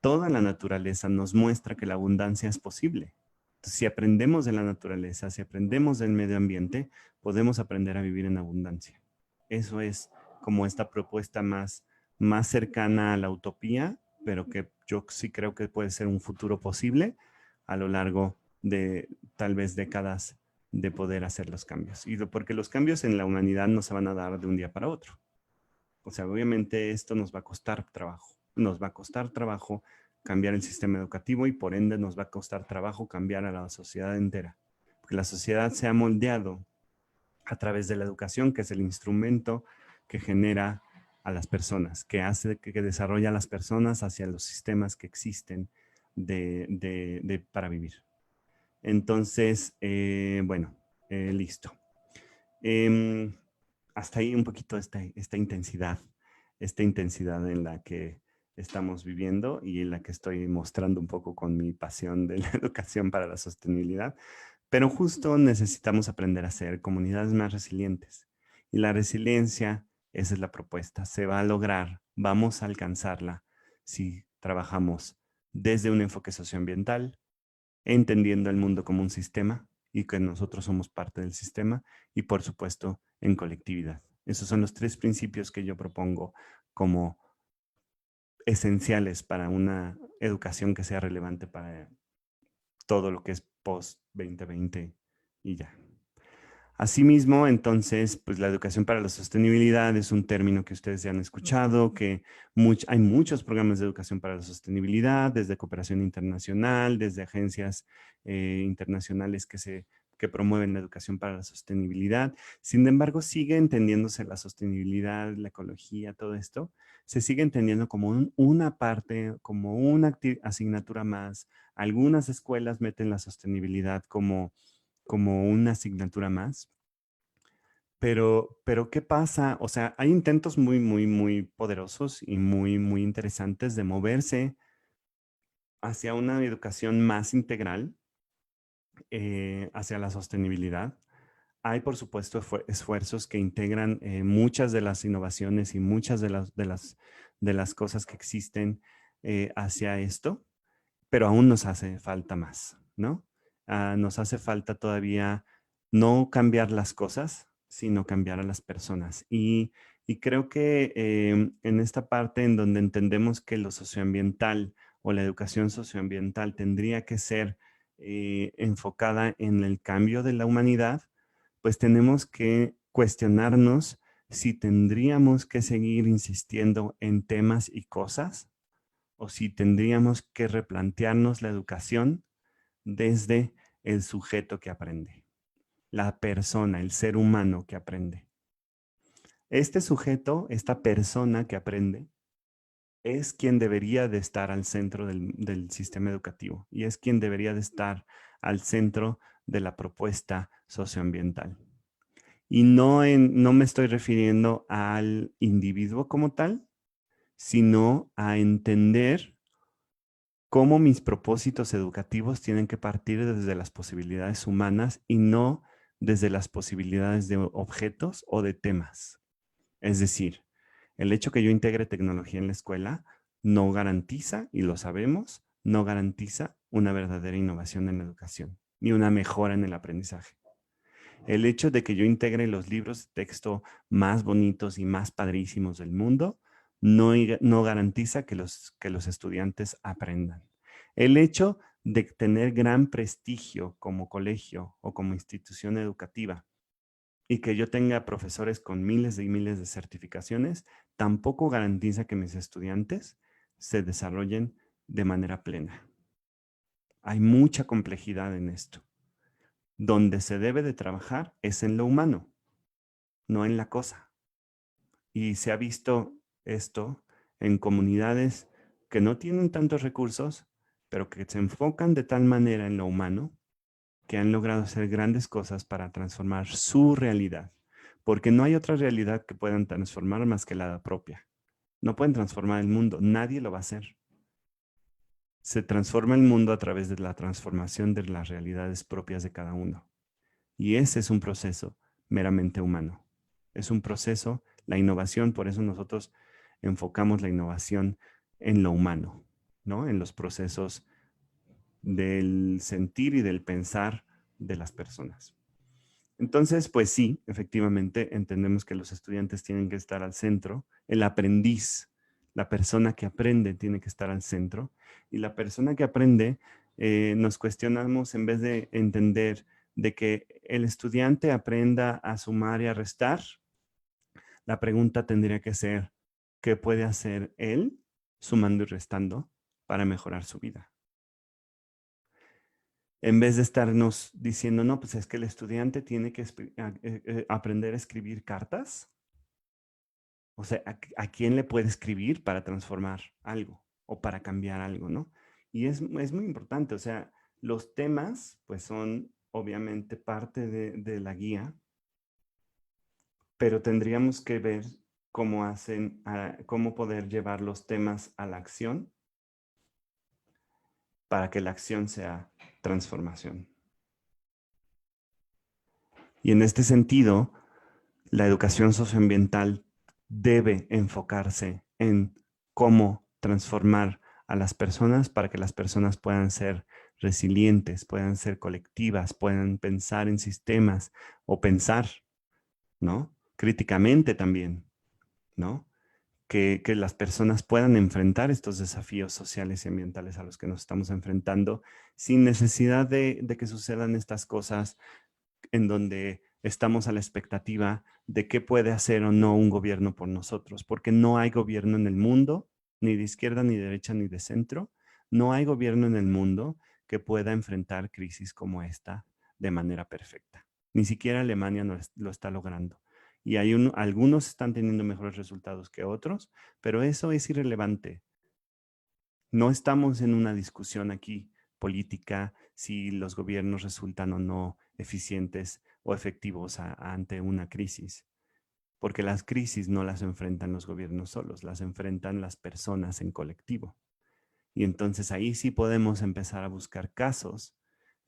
Toda la naturaleza nos muestra que la abundancia es posible. Entonces, si aprendemos de la naturaleza, si aprendemos del medio ambiente, podemos aprender a vivir en abundancia. Eso es como esta propuesta más cercana a la utopía, pero que yo sí creo que puede ser un futuro posible a lo largo de tal vez décadas de poder hacer los cambios. Porque los cambios en la humanidad no se van a dar de un día para otro. O sea, obviamente esto nos va a costar trabajo. Nos va a costar trabajo cambiar el sistema educativo y por ende nos va a costar trabajo cambiar a la sociedad entera. Porque la sociedad se ha moldeado a través de la educación, que es el instrumento que genera a las personas, que hace que desarrolla a las personas hacia los sistemas que existen para vivir. Entonces, bueno, listo. Hasta ahí un poquito esta intensidad en la que estamos viviendo y en la que estoy mostrando un poco con mi pasión de la educación para la sostenibilidad. Pero justo necesitamos aprender a ser comunidades más resilientes. Y la resiliencia, esa es la propuesta, se va a lograr, vamos a alcanzarla si trabajamos desde un enfoque socioambiental, entendiendo el mundo como un sistema y que nosotros somos parte del sistema y por supuesto en colectividad. Esos son los 3 principios que yo propongo como esenciales para una educación que sea relevante para todo lo que es post-2020 y ya. Asimismo, entonces, pues la educación para la sostenibilidad es un término que ustedes ya han escuchado, que hay muchos programas de educación para la sostenibilidad, desde cooperación internacional, desde agencias internacionales que que promueven la educación para la sostenibilidad. Sin embargo, sigue entendiéndose la sostenibilidad, la ecología, todo esto, se sigue entendiendo como una parte, como una asignatura más. Algunas escuelas meten la sostenibilidad como una asignatura más. Pero, ¿qué pasa? O sea, hay intentos muy poderosos y muy interesantes de moverse hacia una educación más integral, hacia la sostenibilidad. Hay, por supuesto, esfuerzos que integran muchas de las innovaciones y muchas de las cosas que existen hacia esto, pero aún nos hace falta más, ¿no? Nos hace falta todavía no cambiar las cosas, sino cambiar a las personas. Y creo que en esta parte en donde entendemos que lo socioambiental o la educación socioambiental tendría que ser enfocada en el cambio de la humanidad, pues tenemos que cuestionarnos si tendríamos que seguir insistiendo en temas y cosas o si tendríamos que replantearnos la educación desde el sujeto que aprende, la persona, el ser humano que aprende. Este sujeto, esta persona que aprende, es quien debería de estar al centro del sistema educativo y es quien debería de estar al centro de la propuesta socioambiental. Y no me estoy refiriendo al individuo como tal, sino a entender cómo mis propósitos educativos tienen que partir desde las posibilidades humanas y no desde las posibilidades de objetos o de temas. Es decir, el hecho que yo integre tecnología en la escuela no garantiza, y lo sabemos, no garantiza una verdadera innovación en la educación, ni una mejora en el aprendizaje. El hecho de que yo integre los libros de texto más bonitos y más padrísimos del mundo no garantiza que los estudiantes aprendan. El hecho de tener gran prestigio como colegio o como institución educativa y que yo tenga profesores con miles y miles de certificaciones, tampoco garantiza que mis estudiantes se desarrollen de manera plena. Hay mucha complejidad en esto. Donde se debe de trabajar es en lo humano, no en la cosa. Y se ha visto esto en comunidades que no tienen tantos recursos, pero que se enfocan de tal manera en lo humano que han logrado hacer grandes cosas para transformar su realidad. Porque no hay otra realidad que puedan transformar más que la propia. No pueden transformar el mundo, nadie lo va a hacer. Se transforma el mundo a través de la transformación de las realidades propias de cada uno. Y ese es un proceso meramente humano. Es un proceso, la innovación, por eso nosotros enfocamos la innovación en lo humano, ¿no? En los procesos del sentir y del pensar de las personas. Entonces, pues sí, efectivamente, entendemos que los estudiantes tienen que estar al centro, el aprendiz, la persona que aprende tiene que estar al centro, y la persona que aprende, nos cuestionamos en vez de entender de que el estudiante aprenda a sumar y a restar, la pregunta tendría que ser, ¿qué puede hacer él sumando y restando para mejorar su vida? En vez de estarnos diciendo, no, pues es que el estudiante tiene que aprender a escribir cartas. O sea, ¿a quién le puede escribir para transformar algo o para cambiar algo, no? Y es muy importante, o sea, los temas, pues son obviamente parte de la guía, pero tendríamos que ver cómo poder llevar los temas a la acción para que la acción sea transformación. Y en este sentido, la educación socioambiental debe enfocarse en cómo transformar a las personas para que las personas puedan ser resilientes, puedan ser colectivas, puedan pensar en sistemas o pensar, ¿no? Críticamente también, ¿no? Que las personas puedan enfrentar estos desafíos sociales y ambientales a los que nos estamos enfrentando sin necesidad de que sucedan estas cosas en donde estamos a la expectativa de qué puede hacer o no un gobierno por nosotros, porque no hay gobierno en el mundo, ni de izquierda, ni de derecha, ni de centro, no hay gobierno en el mundo que pueda enfrentar crisis como esta de manera perfecta. Ni siquiera Alemania lo está logrando. Y algunos están teniendo mejores resultados que otros, pero eso es irrelevante. No estamos en una discusión aquí política si los gobiernos resultan o no eficientes o efectivos ante una crisis, porque las crisis no las enfrentan los gobiernos solos, las enfrentan las personas en colectivo. Y entonces ahí sí podemos empezar a buscar casos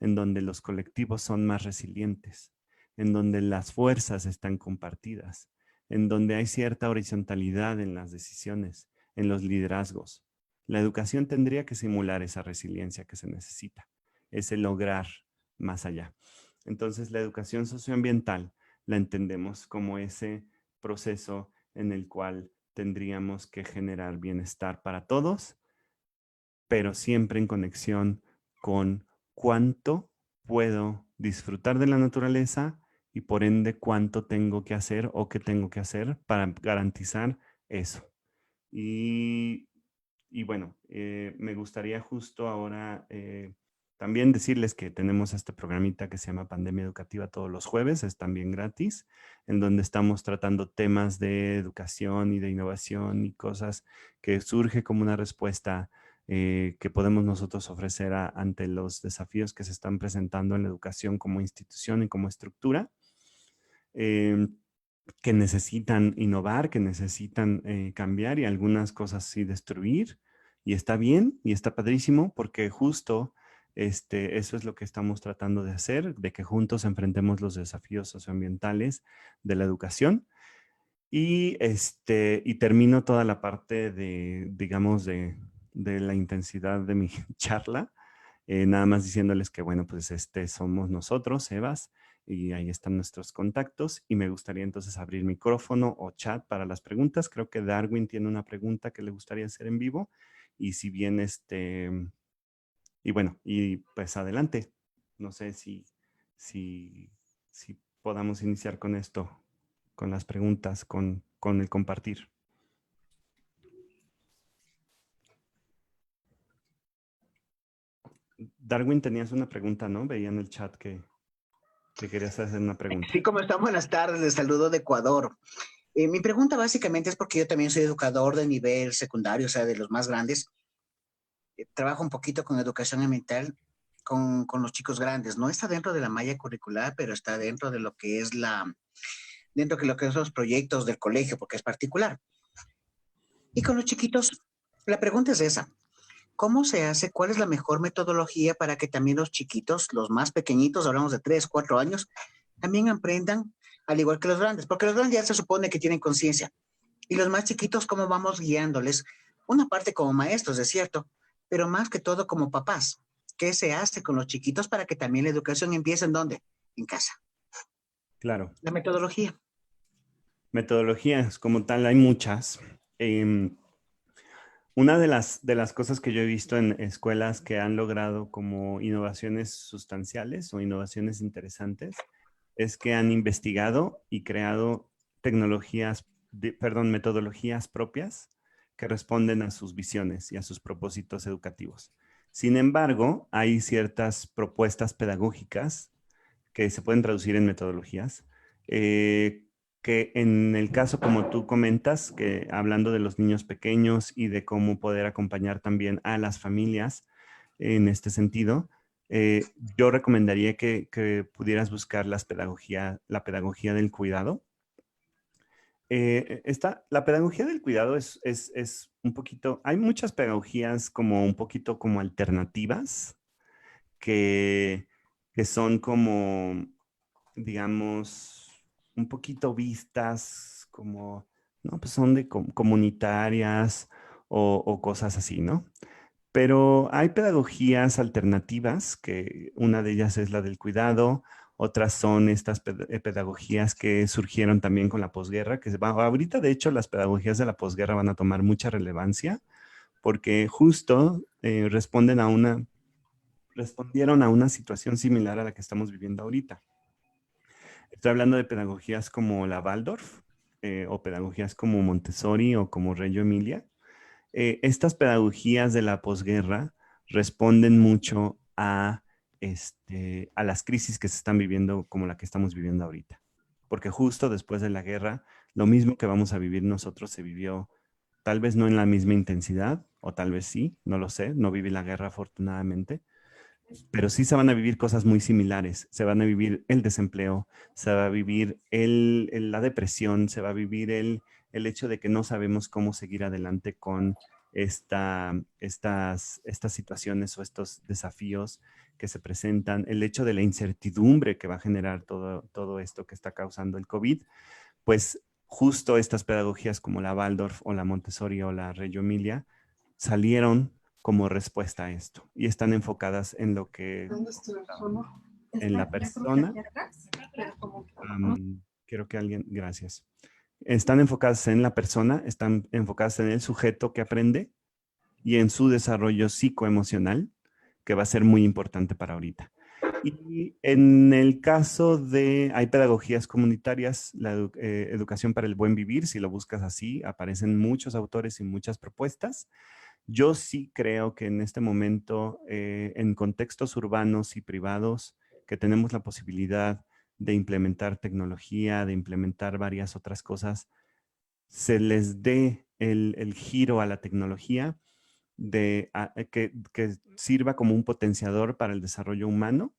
en donde los colectivos son más resilientes, en donde las fuerzas están compartidas, en donde hay cierta horizontalidad en las decisiones, en los liderazgos. La educación tendría que simular esa resiliencia que se necesita, ese lograr más allá. Entonces, la educación socioambiental la entendemos como ese proceso en el cual tendríamos que generar bienestar para todos, pero siempre en conexión con cuánto puedo disfrutar de la naturaleza y por ende cuánto tengo que hacer o qué tengo que hacer para garantizar eso. Y, y bueno, me gustaría justo ahora también decirles que tenemos este programita que se llama Pandemia Educativa todos los jueves, es también gratis, en donde estamos tratando temas de educación y de innovación y cosas que surge como una respuesta que podemos nosotros ofrecer ante los desafíos que se están presentando en la educación como institución y como estructura. Que necesitan innovar, que necesitan cambiar y algunas cosas sí destruir. Y está bien y está padrísimo porque justo eso es lo que estamos tratando de hacer, de que juntos enfrentemos los desafíos socioambientales de la educación. Y termino toda la parte de, digamos, de la intensidad de mi charla, nada más diciéndoles que, bueno, pues somos nosotros, Evas, y ahí están nuestros contactos. Y me gustaría entonces abrir micrófono o chat para las preguntas. Creo que Darwin tiene una pregunta que le gustaría hacer en vivo. Y si bien y bueno, y pues adelante. No sé si, si podamos iniciar con esto, con las preguntas, con el compartir. Darwin, tenías una pregunta, ¿no? Veía en el chat que querías hacer una pregunta. Sí, ¿cómo están? Buenas tardes, les saludo de Ecuador. Mi pregunta básicamente es porque yo también soy educador de nivel secundario, o sea, de los más grandes. Trabajo un poquito con educación ambiental con los chicos grandes. No está dentro de la malla curricular, pero está dentro de lo que es dentro de lo que son los proyectos del colegio, porque es particular. Y con los chiquitos, la pregunta es esa. ¿Cómo se hace? ¿Cuál es la mejor metodología para que también los chiquitos, los más pequeñitos, hablamos de 3, 4 años, también aprendan al igual que los grandes? Porque los grandes ya se supone que tienen conciencia. Y los más chiquitos, ¿cómo vamos guiándoles? Una parte como maestros, es cierto, pero más que todo como papás. ¿Qué se hace con los chiquitos para que también la educación empiece en dónde? En casa. Claro. La metodología. Metodologías como tal hay muchas. Una de las cosas que yo he visto en escuelas que han logrado como innovaciones sustanciales o innovaciones interesantes es que han investigado y creado metodologías propias que responden a sus visiones y a sus propósitos educativos. Sin embargo, hay ciertas propuestas pedagógicas que se pueden traducir en metodologías, que en el caso como tú comentas, que hablando de los niños pequeños y de cómo poder acompañar también a las familias en este sentido, yo recomendaría que pudieras buscar la pedagogía del cuidado. La pedagogía del cuidado es un poquito, hay muchas pedagogías como un poquito como alternativas que, que son como digamos, un poquito vistas como, ¿no? Pues son de comunitarias o cosas así, ¿no? Pero hay pedagogías alternativas, que una de ellas es la del cuidado, otras son estas pedagogías que surgieron también con la posguerra, ahorita de hecho las pedagogías de la posguerra van a tomar mucha relevancia porque justo respondieron a una situación similar a la que estamos viviendo ahorita. Estoy hablando de pedagogías como la Waldorf, o pedagogías como Montessori o como Reggio Emilia. Estas pedagogías de la posguerra responden mucho a a las crisis que se están viviendo como la que estamos viviendo ahorita. Porque justo después de la guerra, lo mismo que vamos a vivir nosotros se vivió tal vez no en la misma intensidad, o tal vez sí, no lo sé, no viví la guerra afortunadamente, pero sí se van a vivir cosas muy similares. Se van a vivir el desempleo, se va a vivir la depresión, se va a vivir el hecho de que no sabemos cómo seguir adelante con estas situaciones o estos desafíos que se presentan, el hecho de la incertidumbre que va a generar todo esto que está causando el COVID, pues justo estas pedagogías como la Waldorf o la Montessori o la Reggio Emilia salieron como respuesta a esto y están enfocadas en lo que en la persona. Quiero que alguien, gracias. Están enfocadas en la persona, están enfocadas en el sujeto que aprende y en su desarrollo psicoemocional, que va a ser muy importante para ahorita. Y en el caso hay pedagogías comunitarias, la educación para el buen vivir, si lo buscas así, aparecen muchos autores y muchas propuestas. Yo sí creo que en este momento, en contextos urbanos y privados, que tenemos la posibilidad de implementar tecnología, de implementar varias otras cosas, se les dé el giro a la tecnología que sirva como un potenciador para el desarrollo humano,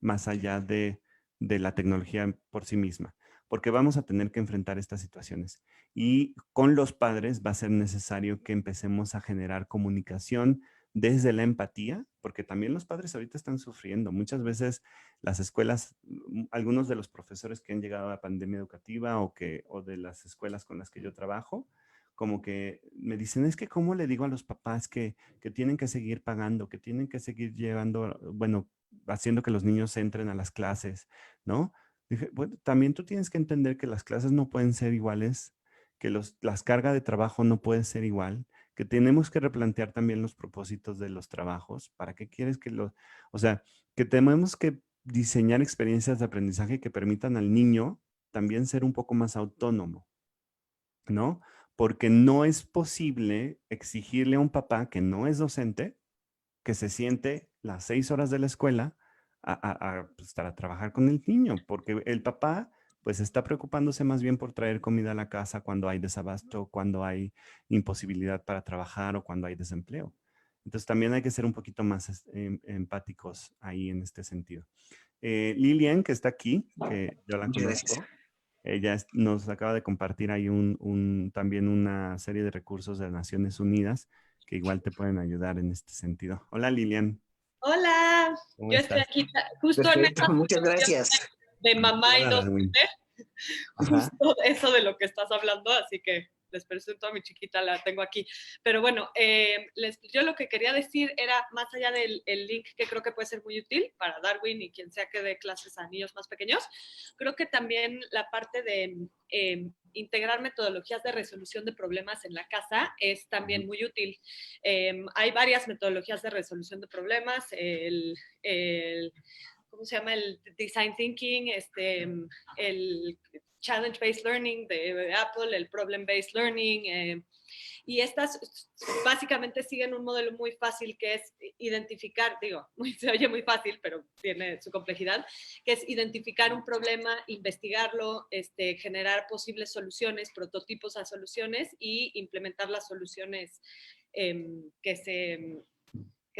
más allá de la tecnología por sí misma, porque vamos a tener que enfrentar estas situaciones. Y con los padres va a ser necesario que empecemos a generar comunicación desde la empatía, porque también los padres ahorita están sufriendo. Muchas veces las escuelas, algunos de los profesores que han llegado a la pandemia educativa o de las escuelas con las que yo trabajo, como que me dicen, es que ¿cómo le digo a los papás que tienen que seguir pagando, que tienen que seguir llevando, bueno, haciendo que los niños entren a las clases, ¿no? Dije, bueno, también tú tienes que entender que las clases no pueden ser iguales, que las cargas de trabajo no pueden ser igual, que tenemos que replantear también los propósitos de los trabajos. ¿Para qué quieres o sea, que tenemos que diseñar experiencias de aprendizaje que permitan al niño también ser un poco más autónomo, ¿no? Porque no es posible exigirle a un papá que no es docente que se siente las 6 horas de la escuela pues, para trabajar con el niño, porque el papá pues está preocupándose más bien por traer comida a la casa cuando hay desabasto, cuando hay imposibilidad para trabajar o cuando hay desempleo. Entonces también hay que ser un poquito más empáticos ahí en este sentido. Lilian, que está aquí, que yo la Muchas gracias. conozco, ella nos acaba de compartir ahí también una serie de recursos de Naciones Unidas que igual te pueden ayudar en este sentido. Hola, Lilian. Hola, ¿Cómo yo estoy estás? aquí justo en Perfecto, esta muchas situación gracias. de mamá y Hola, Darwin. docente, Ajá. justo eso de lo que estás hablando, así que les presento a mi chiquita, la tengo aquí. Pero bueno, yo lo que quería decir era, más allá del link que creo que puede ser muy útil para Darwin y quien sea que dé clases a niños más pequeños, creo que también la parte de integrar metodologías de resolución de problemas en la casa es también muy útil. Hay varias metodologías de resolución de problemas, ¿cómo se llama? El design thinking, el challenge-based learning de Apple, el problem-based learning, y estas básicamente siguen un modelo muy fácil que es identificar, se oye muy fácil, pero tiene su complejidad, que es identificar un problema, investigarlo, generar posibles soluciones, prototipos a soluciones y implementar las soluciones que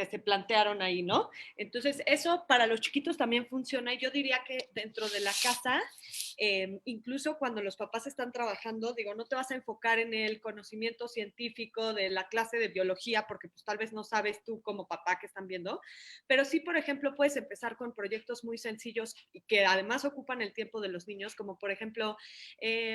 se plantearon ahí, ¿no? Entonces, eso para los chiquitos también funciona y yo diría que dentro de la casa, incluso cuando los papás están trabajando, no te vas a enfocar en el conocimiento científico de la clase de biología, porque pues tal vez no sabes tú como papá que están viendo, pero sí, por ejemplo, puedes empezar con proyectos muy sencillos y que además ocupan el tiempo de los niños, como por ejemplo,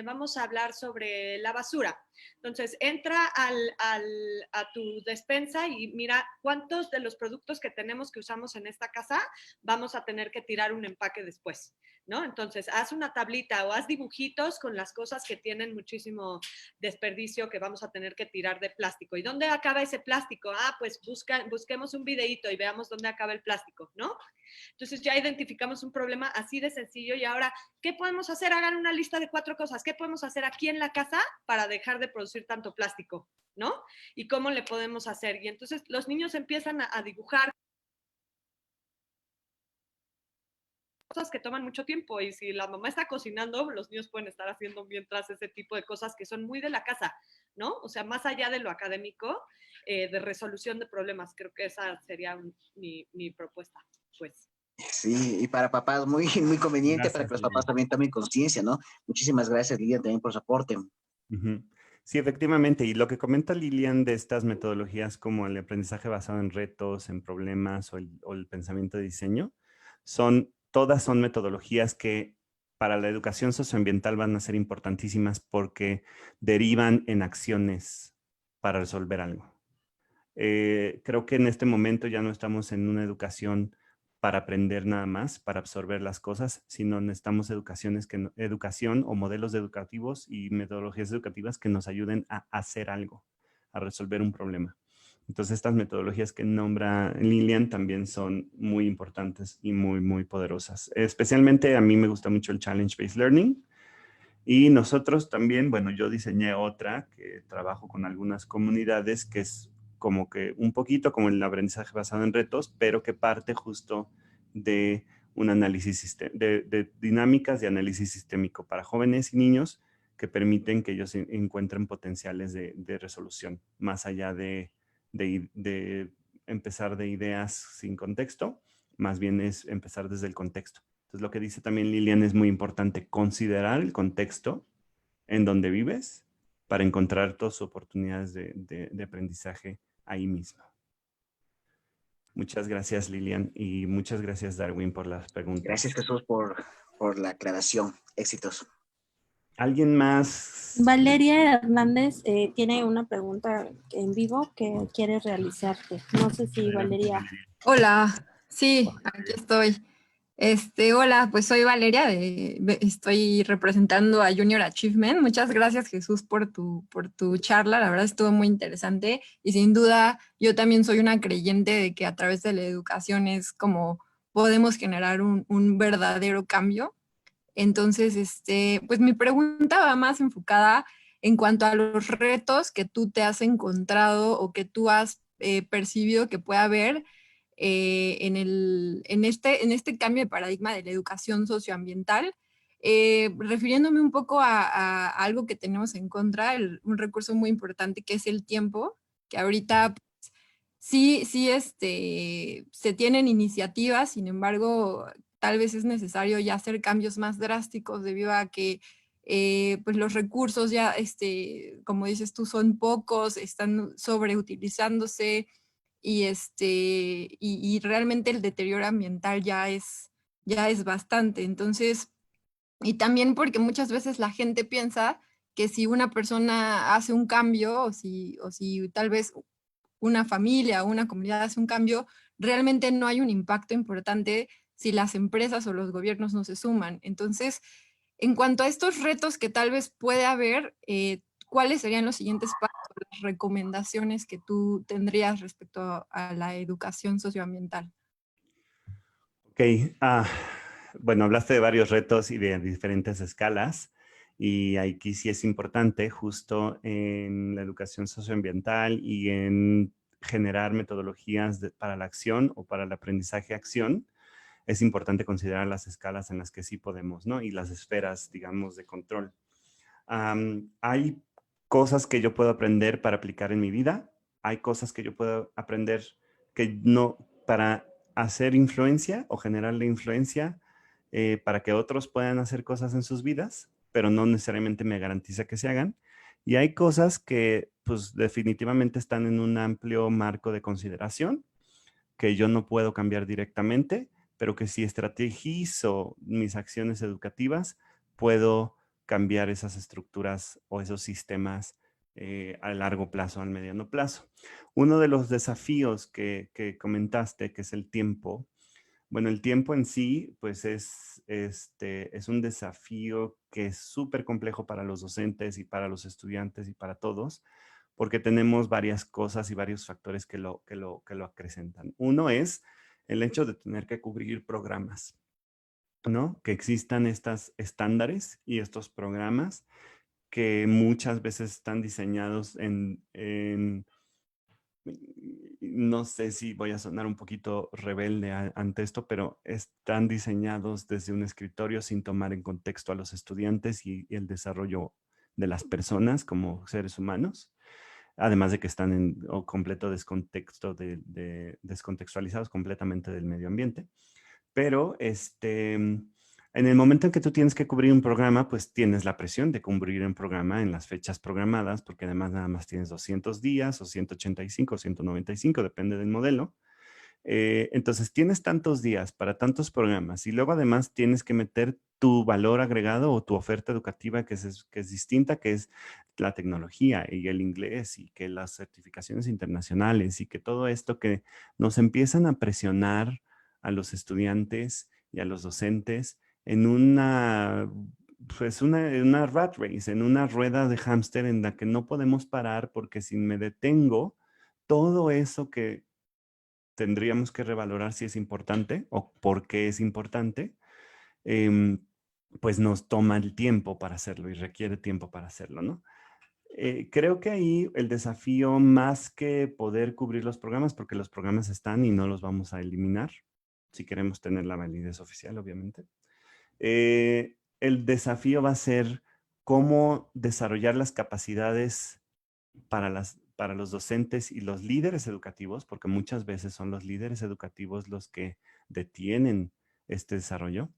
vamos a hablar sobre la basura. Entonces, entra a tu despensa y mira cuántos de los productos que tenemos que usamos en esta casa vamos a tener que tirar un empaque después, ¿no? Entonces, haz una tablita o haz dibujitos con las cosas que tienen muchísimo desperdicio que vamos a tener que tirar de plástico. ¿Y dónde acaba ese plástico? Pues busquemos un videíto y veamos dónde acaba el plástico, ¿no? Entonces ya identificamos un problema así de sencillo y ahora, ¿qué podemos hacer? Hagan una lista de 4 cosas. ¿Qué podemos hacer aquí en la casa para dejar de producir tanto plástico? ¿No? ¿Y cómo le podemos hacer? Y entonces los niños empiezan a dibujar cosas que toman mucho tiempo y si la mamá está cocinando, los niños pueden estar haciendo mientras ese tipo de cosas que son muy de la casa, ¿no? O sea, más allá de lo académico, de resolución de problemas. Creo que esa sería mi propuesta, pues. Sí, y para papás muy, muy conveniente para Gracias, que los papás Lilian. también tomen conciencia, ¿no? Muchísimas gracias, Lilian, también por su aporte. Ujú. Sí, efectivamente. Y lo que comenta Lilian de estas metodologías como el aprendizaje basado en retos, en problemas o el pensamiento de diseño, todas son metodologías que para la educación socioambiental van a ser importantísimas porque derivan en acciones para resolver algo. Creo que en este momento ya no estamos en una educación para aprender nada más, para absorber las cosas, sino necesitamos educación o modelos educativos y metodologías educativas que nos ayuden a hacer algo, a resolver un problema. Entonces, estas metodologías que nombra Lilian también son muy importantes y muy, muy poderosas. Especialmente a mí me gusta mucho el Challenge-Based Learning. Y nosotros también, bueno, yo diseñé otra que trabajo con algunas comunidades que es como que un poquito como el aprendizaje basado en retos, pero que parte justo de un análisis, de dinámicas de análisis sistémico para jóvenes y niños que permiten que ellos encuentren potenciales de resolución, más allá de empezar de ideas sin contexto, más bien es empezar desde el contexto. Entonces, lo que dice también Lilian es muy importante, considerar el contexto en donde vives para encontrar tus oportunidades de aprendizaje ahí mismo. Muchas gracias, Lilian, y muchas gracias, Darwin, por las preguntas. Gracias, Jesús, por la aclaración. Éxitos. ¿Alguien más? Valeria Hernández tiene una pregunta en vivo que quiere realizarte. No sé si Valeria. Hola, sí, aquí estoy. Hola, pues soy Valeria, estoy representando a Junior Achievement. Muchas gracias, Jesús, por tu charla. La verdad estuvo muy interesante y sin duda yo también soy una creyente de que a través de la educación es como podemos generar un verdadero cambio. Entonces, pues mi pregunta va más enfocada en cuanto a los retos que tú te has encontrado o que tú has percibido que puede haber en este cambio de paradigma de la educación socioambiental, refiriéndome un poco a algo que tenemos en contra, un recurso muy importante que es el tiempo, que ahorita pues, sí, se tienen iniciativas, sin embargo, tal vez es necesario ya hacer cambios más drásticos debido a que pues los recursos ya, como dices tú, son pocos, están sobreutilizándose y realmente el deterioro ambiental ya es bastante. Entonces, y también porque muchas veces la gente piensa que si una persona hace un cambio o si tal vez una familia o una comunidad hace un cambio, realmente no hay un impacto importante si las empresas o los gobiernos no se suman. Entonces, en cuanto a estos retos que tal vez puede haber, ¿cuáles serían los siguientes pasos, las recomendaciones que tú tendrías respecto a la educación socioambiental? Ok, bueno, hablaste de varios retos y de diferentes escalas. Y aquí sí es importante, justo en la educación socioambiental y en generar metodologías para la acción o para el aprendizaje-acción, es importante considerar las escalas en las que sí podemos, ¿no? Y las esferas, digamos, de control. Hay cosas que yo puedo aprender para aplicar en mi vida. Hay cosas que yo puedo aprender que no, para hacer influencia o generarle influencia para que otros puedan hacer cosas en sus vidas, pero no necesariamente me garantiza que se hagan. Y hay cosas que pues definitivamente están en un amplio marco de consideración que yo no puedo cambiar directamente, pero que si estrategizo mis acciones educativas, puedo cambiar esas estructuras o esos sistemas a largo plazo, al mediano plazo. Uno de los desafíos que comentaste, que es el tiempo. Bueno, el tiempo en sí, pues es un desafío que es súper complejo para los docentes y para los estudiantes y para todos, porque tenemos varias cosas y varios factores que lo acrecentan. Uno es el hecho de tener que cubrir programas, ¿no? Que existan estos estándares y estos programas que muchas veces están diseñados no sé si voy a sonar un poquito rebelde ante esto, pero están diseñados desde un escritorio sin tomar en contexto a los estudiantes y el desarrollo de las personas como seres humanos. Además de que están en completo descontexto descontextualizados completamente del medio ambiente. Pero en el momento en que tú tienes que cubrir un programa, pues tienes la presión de cubrir un programa en las fechas programadas, porque además nada más tienes 200 días o 185 o 195, depende del modelo. Entonces tienes tantos días para tantos programas y luego además tienes que meter tu valor agregado o tu oferta educativa que es distinta, que es la tecnología y el inglés y que las certificaciones internacionales y que todo esto que nos empiezan a presionar a los estudiantes y a los docentes en una rat race, en una rueda de hámster en la que no podemos parar porque si me detengo, todo eso que tendríamos que revalorar si es importante o por qué es importante, pues nos toma el tiempo para hacerlo y requiere tiempo para hacerlo, ¿no? Creo que ahí el desafío más que poder cubrir los programas, porque los programas están y no los vamos a eliminar, si queremos tener la validez oficial, obviamente. El desafío va a ser cómo desarrollar las capacidades para los docentes y los líderes educativos, porque muchas veces son los líderes educativos los que detienen este desarrollo.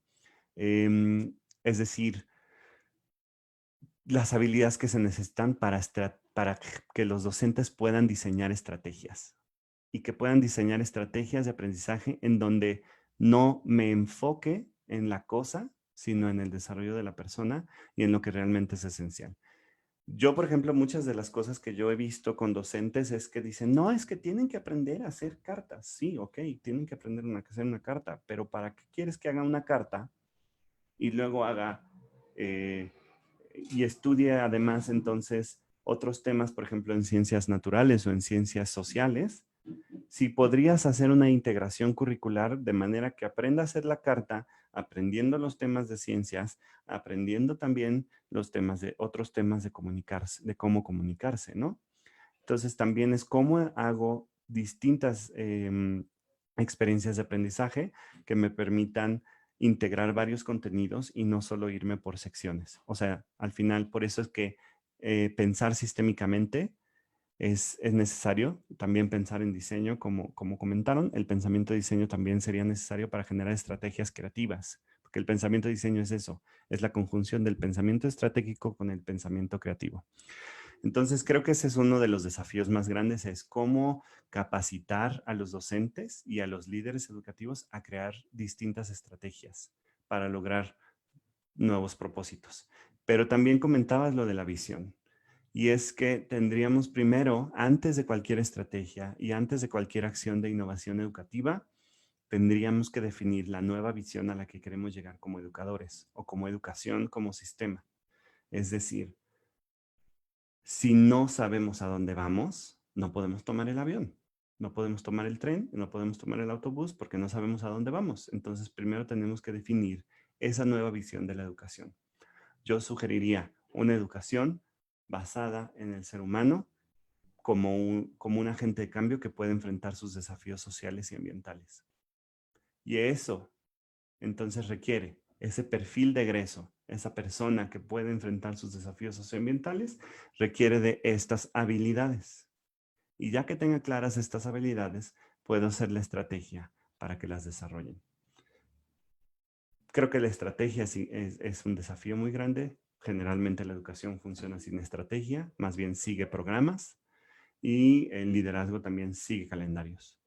Es decir, las habilidades que se necesitan para que los docentes puedan diseñar estrategias y que puedan diseñar estrategias de aprendizaje en donde no me enfoque en la cosa, sino en el desarrollo de la persona y en lo que realmente es esencial. Yo, por ejemplo, muchas de las cosas que yo he visto con docentes es que dicen, no, es que tienen que aprender a hacer cartas. Sí, ok, tienen que aprender a hacer una carta, pero ¿para qué quieres que haga una carta y luego haga y estudie además entonces otros temas, por ejemplo, en ciencias naturales o en ciencias sociales? Si podrías hacer una integración curricular de manera que aprenda a hacer la carta, aprendiendo los temas de ciencias, aprendiendo también los temas de otros temas de comunicarse, de cómo comunicarse, ¿no? Entonces también es cómo hago distintas experiencias de aprendizaje que me permitan integrar varios contenidos y no solo irme por secciones. O sea, al final, por eso es que pensar sistémicamente es necesario. También pensar en diseño, como comentaron, el pensamiento de diseño también sería necesario para generar estrategias creativas, porque el pensamiento de diseño es eso, es la conjunción del pensamiento estratégico con el pensamiento creativo. Entonces, creo que ese es uno de los desafíos más grandes, es cómo capacitar a los docentes y a los líderes educativos a crear distintas estrategias para lograr nuevos propósitos. Pero también comentabas lo de la visión. Y es que tendríamos primero, antes de cualquier estrategia y antes de cualquier acción de innovación educativa, tendríamos que definir la nueva visión a la que queremos llegar como educadores o como educación como sistema. Es decir, si no sabemos a dónde vamos, no podemos tomar el avión, no podemos tomar el tren, no podemos tomar el autobús porque no sabemos a dónde vamos. Entonces, primero tenemos que definir esa nueva visión de la educación. Yo sugeriría una educación basada en el ser humano como un agente de cambio que puede enfrentar sus desafíos sociales y ambientales. Y eso entonces requiere ese perfil de egreso, esa persona que puede enfrentar sus desafíos socioambientales, requiere de estas habilidades. Y ya que tenga claras estas habilidades, puedo hacer la estrategia para que las desarrollen. Creo que la estrategia sí es un desafío muy grande. Generalmente la educación funciona sin estrategia, más bien sigue programas y el liderazgo también sigue calendarios.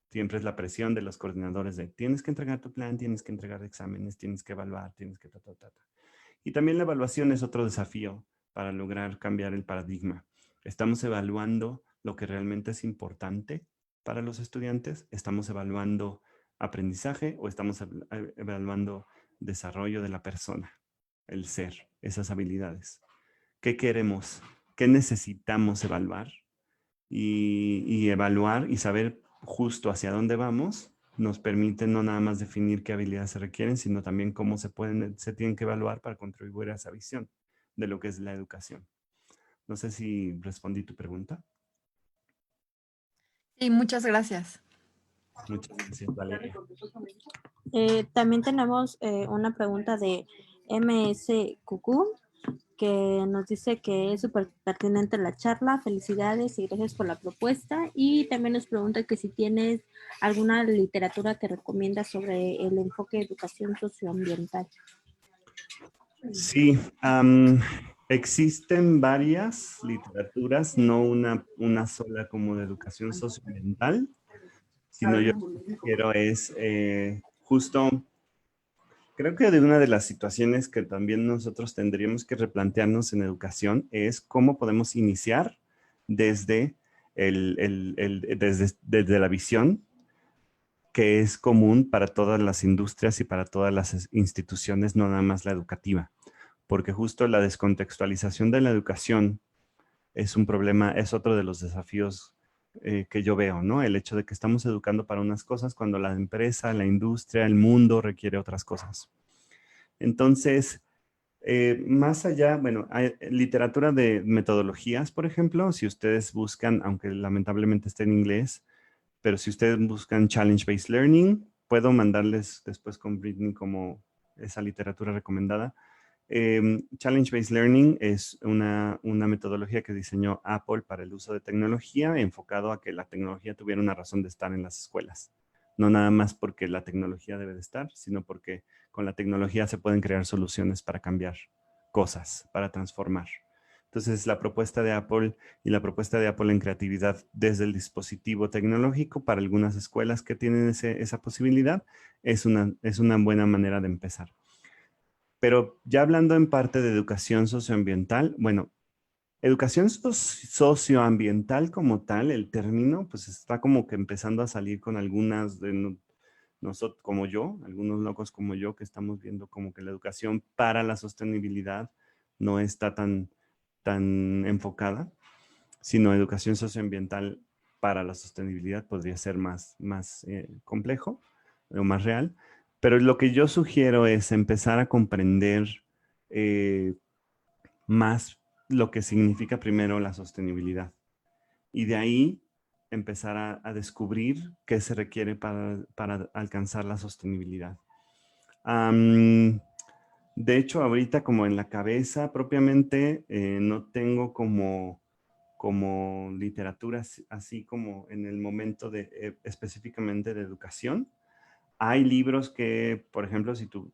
Siempre es la presión de los coordinadores de tienes que entregar tu plan, tienes que entregar exámenes, tienes que evaluar, tienes que Y también la evaluación es otro desafío para lograr cambiar el paradigma. Estamos evaluando lo que realmente es importante para los estudiantes, estamos evaluando aprendizaje o estamos evaluando desarrollo de la persona, el ser, esas habilidades. ¿Qué queremos? ¿Qué necesitamos evaluar? Y evaluar y saber justo hacia dónde vamos nos permite no nada más definir qué habilidades se requieren, sino también cómo se tienen que evaluar para contribuir a esa visión de lo que es la educación. No sé si respondí tu pregunta. Sí, muchas gracias. Muchas gracias, Valeria. También tenemos una pregunta de MS Cucú, que nos dice que es súper pertinente la charla. Felicidades y gracias por la propuesta. Y también nos pregunta que si tienes alguna literatura que recomiendas sobre el enfoque de educación socioambiental. Sí, existen varias literaturas, no una sola como de educación socioambiental, sino yo lo que quiero es justo, creo que de una de las situaciones que también nosotros tendríamos que replantearnos en educación es cómo podemos iniciar desde, desde la visión que es común para todas las industrias y para todas las instituciones, no nada más la educativa, porque justo la descontextualización de la educación es un problema, es otro de los desafíos que yo veo, ¿no? El hecho de que estamos educando para unas cosas cuando la empresa, la industria, el mundo requiere otras cosas. Entonces, más allá, bueno, hay literatura de metodologías, por ejemplo, si ustedes buscan, aunque lamentablemente esté en inglés, pero si ustedes buscan Challenge-Based Learning, puedo mandarles después con Britney como esa literatura recomendada. Challenge-Based Learning es una metodología que diseñó Apple para el uso de tecnología, enfocado a que la tecnología tuviera una razón de estar en las escuelas. No nada más porque la tecnología debe de estar, sino porque con la tecnología se pueden crear soluciones para cambiar cosas, para transformar. Entonces, la propuesta de Apple y la propuesta de Apple en creatividad desde el dispositivo tecnológico para algunas escuelas que tienen esa posibilidad es una buena manera de empezar. Pero ya hablando en parte de educación socioambiental, bueno, educación socioambiental como tal, el término, pues está como que empezando a salir con algunas de nosotros, como yo, algunos locos como yo, que estamos viendo como que la educación para la sostenibilidad no está tan enfocada, sino educación socioambiental para la sostenibilidad podría ser más complejo o más real. Pero lo que yo sugiero es empezar a comprender más lo que significa primero la sostenibilidad. Y de ahí empezar a descubrir qué se requiere para alcanzar la sostenibilidad. De hecho, ahorita como en la cabeza propiamente, no tengo como literatura así como en el momento de específicamente de educación. Hay libros que, por ejemplo,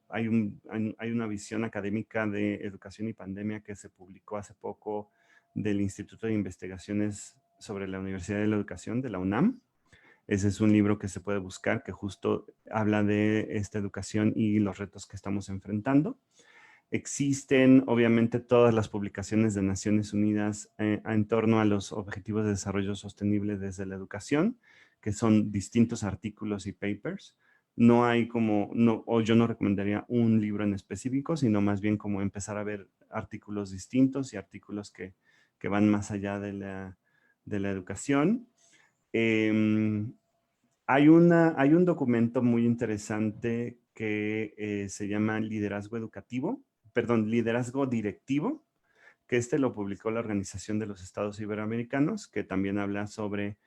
hay una visión académica de educación y pandemia que se publicó hace poco del Instituto de Investigaciones sobre la Universidad de la Educación de la UNAM. Ese es un libro que se puede buscar que justo habla de esta educación y los retos que estamos enfrentando. Existen, obviamente, todas las publicaciones de Naciones Unidas en torno a los Objetivos de Desarrollo Sostenible desde la educación, que son distintos artículos y papers. No hay o yo no recomendaría un libro en específico, sino más bien como empezar a ver artículos distintos y artículos que van más allá de la educación. Hay un documento muy interesante que se llama Liderazgo Directivo, que lo publicó la Organización de los Estados Iberoamericanos, que también habla sobre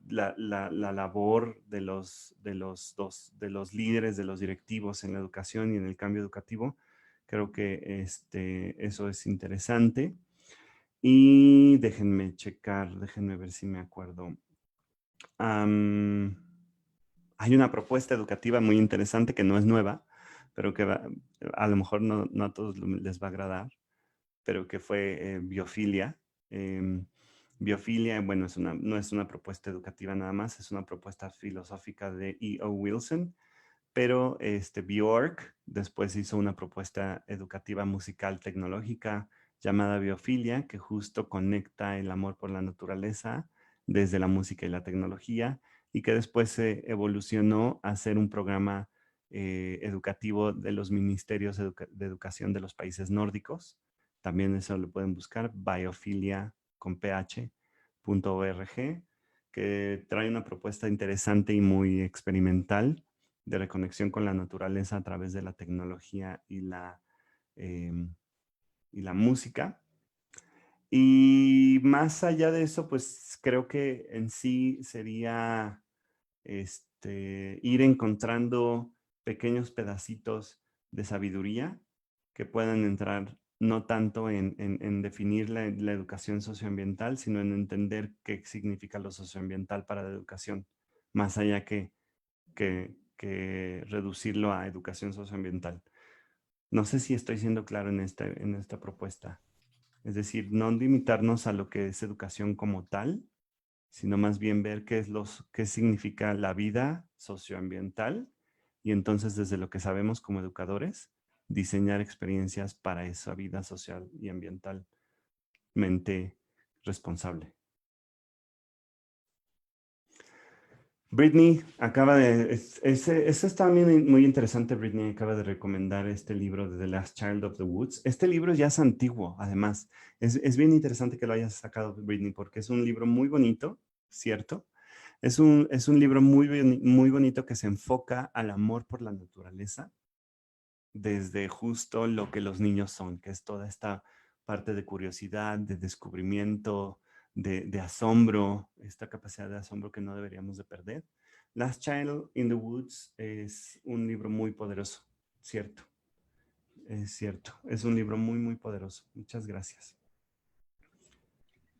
la labor de los líderes, de los directivos en la educación y en el cambio educativo. Creo que eso es interesante. Y déjenme ver si me acuerdo. Hay una propuesta educativa muy interesante que no es nueva, pero que a lo mejor no a todos les va a agradar, pero que fue biofilia. Biofilia, bueno, no es una propuesta educativa nada más, es una propuesta filosófica de E.O. Wilson, pero Bjork después hizo una propuesta educativa musical tecnológica llamada Biofilia, que justo conecta el amor por la naturaleza desde la música y la tecnología, y que después se evolucionó a ser un programa educativo de los ministerios de educación de los países nórdicos. También eso lo pueden buscar, biofilia.org, que trae una propuesta interesante y muy experimental de reconexión con la naturaleza a través de la tecnología y la música. Y más allá de eso, pues creo que en sí sería ir encontrando pequeños pedacitos de sabiduría que puedan entrar no tanto en definir la educación socioambiental, sino en entender qué significa lo socioambiental para la educación, más allá que reducirlo a educación socioambiental. No sé si estoy siendo claro en esta propuesta. Es decir, no limitarnos a lo que es educación como tal, sino más bien ver qué significa la vida socioambiental y entonces desde lo que sabemos como educadores, diseñar experiencias para esa vida social y ambientalmente responsable. Brittany eso está también muy interesante. Brittany acaba de recomendar este libro de The Last Child of the Woods. Este libro ya es antiguo, además. Es bien interesante que lo hayas sacado, Brittany, porque es un libro muy bonito, ¿cierto? Es un libro muy bonito que se enfoca al amor por la naturaleza desde justo lo que los niños son, que es toda esta parte de curiosidad, de descubrimiento, de asombro, esta capacidad de asombro que no deberíamos de perder. Last Child in the Woods es un libro muy poderoso, cierto. Es cierto, es un libro muy poderoso. Muchas gracias.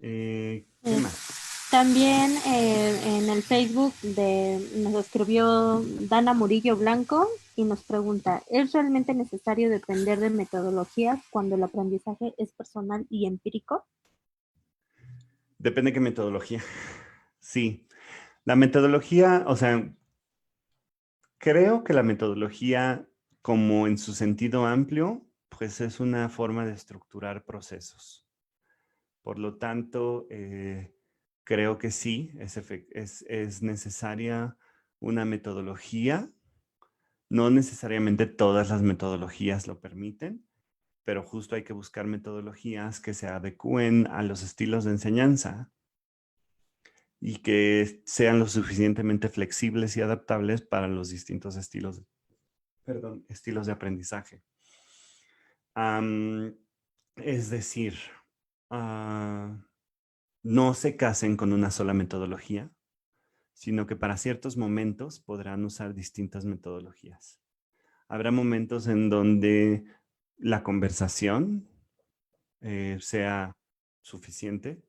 ¿Qué más? También en el Facebook nos escribió Dana Murillo Blanco y nos pregunta, ¿es realmente necesario depender de metodologías cuando el aprendizaje es personal y empírico? Depende de qué metodología. Sí. La metodología, o sea, creo que la metodología, como en su sentido amplio, pues es una forma de estructurar procesos. Por lo tanto, creo que sí, es necesaria una metodología. No necesariamente todas las metodologías lo permiten, pero justo hay que buscar metodologías que se adecúen a los estilos de enseñanza y que sean lo suficientemente flexibles y adaptables para los distintos estilos de aprendizaje. Es decir, no se casen con una sola metodología, sino que para ciertos momentos podrán usar distintas metodologías. Habrá momentos en donde la conversación sea suficiente,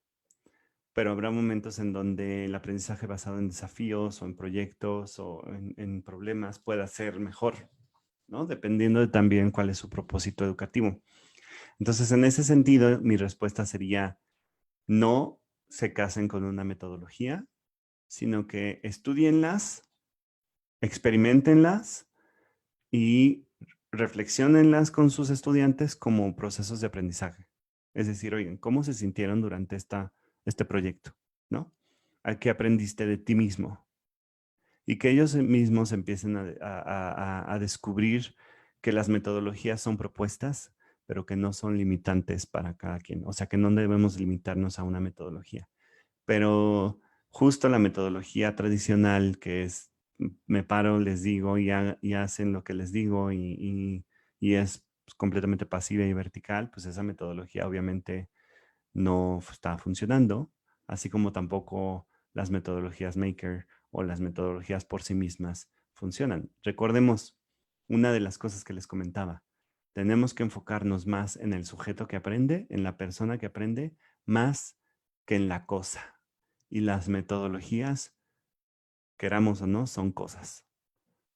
pero habrá momentos en donde el aprendizaje basado en desafíos o en proyectos o en problemas pueda ser mejor, ¿no? Dependiendo de también cuál es su propósito educativo. Entonces, en ese sentido, mi respuesta sería, no se casen con una metodología, sino que estudienlas, experimentenlas y reflexionenlas con sus estudiantes como procesos de aprendizaje. Es decir, oigan, ¿cómo se sintieron durante este proyecto? ¿No? ¿A qué aprendiste de ti mismo? Y que ellos mismos empiecen a descubrir que las metodologías son propuestas, pero que no son limitantes para cada quien. O sea, que no debemos limitarnos a una metodología. Pero justo la metodología tradicional, que es me paro, les digo y hacen lo que les digo y es completamente pasiva y vertical, pues esa metodología obviamente no está funcionando, así como tampoco las metodologías maker o las metodologías por sí mismas funcionan. Recordemos una de las cosas que les comentaba. Tenemos que enfocarnos más en el sujeto que aprende, en la persona que aprende, más que en la cosa. Y las metodologías, queramos o no, son cosas.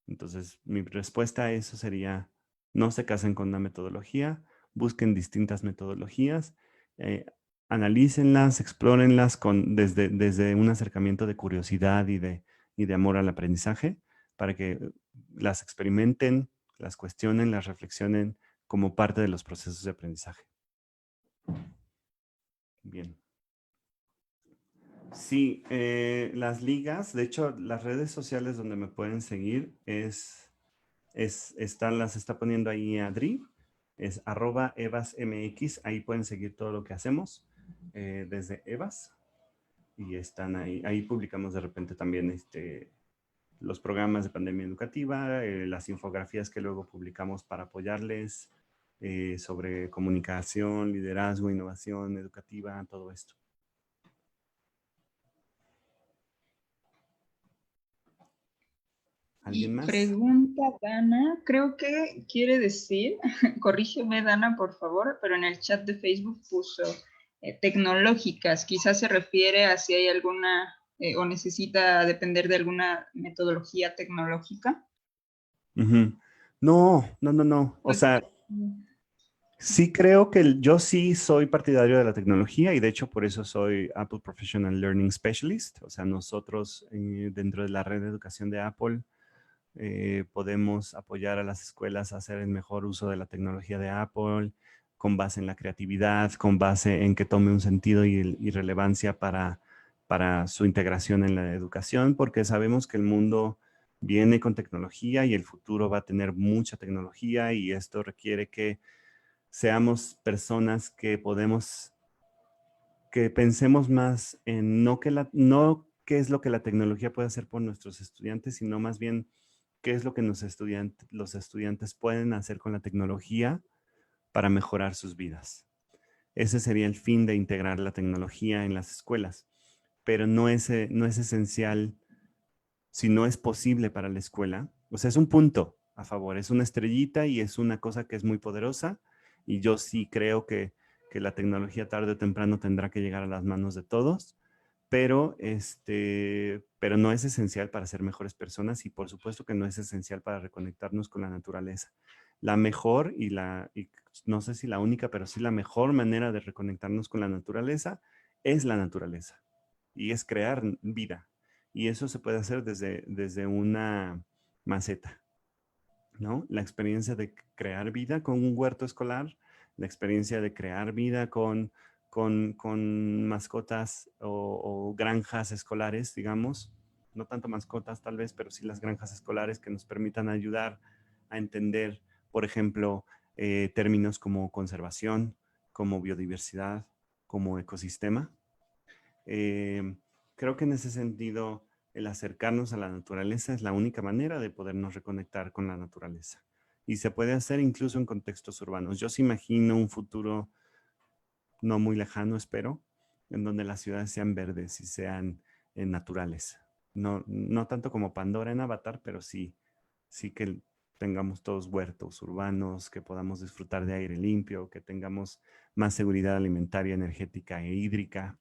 Entonces, mi respuesta a eso sería, no se casen con una metodología, busquen distintas metodologías, eh, analícenlas, explórenlas desde un acercamiento de curiosidad y de amor al aprendizaje para que las experimenten, las cuestionen, las reflexionen como parte de los procesos de aprendizaje. Bien. Sí, las ligas, de hecho, las redes sociales donde me pueden seguir las está poniendo ahí Adri, es @evasmx, ahí pueden seguir todo lo que hacemos desde Evas y están ahí publicamos de repente también los programas de pandemia educativa, las infografías que luego publicamos para apoyarles sobre comunicación, liderazgo, innovación educativa, todo esto. ¿Alguien más? Pregunta Dana, creo que quiere decir, corrígeme Dana por favor, pero en el chat de Facebook puso tecnológicas, quizás se refiere a si hay alguna o necesita depender de alguna metodología tecnológica. No. O sea, sí creo que yo sí soy partidario de la tecnología y de hecho por eso soy Apple Professional Learning Specialist. O sea, nosotros dentro de la red de educación de Apple podemos apoyar a las escuelas a hacer el mejor uso de la tecnología de Apple con base en la creatividad, con base en que tome un sentido y relevancia para su integración en la educación, porque sabemos que el mundo viene con tecnología y el futuro va a tener mucha tecnología y esto requiere que seamos personas que pensemos más en no qué es lo que la tecnología puede hacer por nuestros estudiantes, sino más bien qué es lo que los estudiantes pueden hacer con la tecnología para mejorar sus vidas. Ese sería el fin de integrar la tecnología en las escuelas, pero no es esencial si no es posible para la escuela. O sea, es un punto a favor, es una estrellita y es una cosa que es muy poderosa y yo sí creo que la tecnología tarde o temprano tendrá que llegar a las manos de todos, pero no es esencial para ser mejores personas y por supuesto que no es esencial para reconectarnos con la naturaleza. La mejor y no sé si la única, pero sí la mejor manera de reconectarnos con la naturaleza es la naturaleza y es crear vida. Y eso se puede hacer desde una maceta, ¿no? La experiencia de crear vida con un huerto escolar, la experiencia de crear vida con mascotas o granjas escolares, digamos. No tanto mascotas tal vez, pero sí las granjas escolares que nos permitan ayudar a entender, por ejemplo, términos como conservación, como biodiversidad, como ecosistema. Creo que en ese sentido, el acercarnos a la naturaleza es la única manera de podernos reconectar con la naturaleza. Y se puede hacer incluso en contextos urbanos. Yo sí imagino un futuro no muy lejano, espero, en donde las ciudades sean verdes y sean naturales. No tanto como Pandora en Avatar, pero sí que tengamos todos huertos urbanos, que podamos disfrutar de aire limpio, que tengamos más seguridad alimentaria, energética e hídrica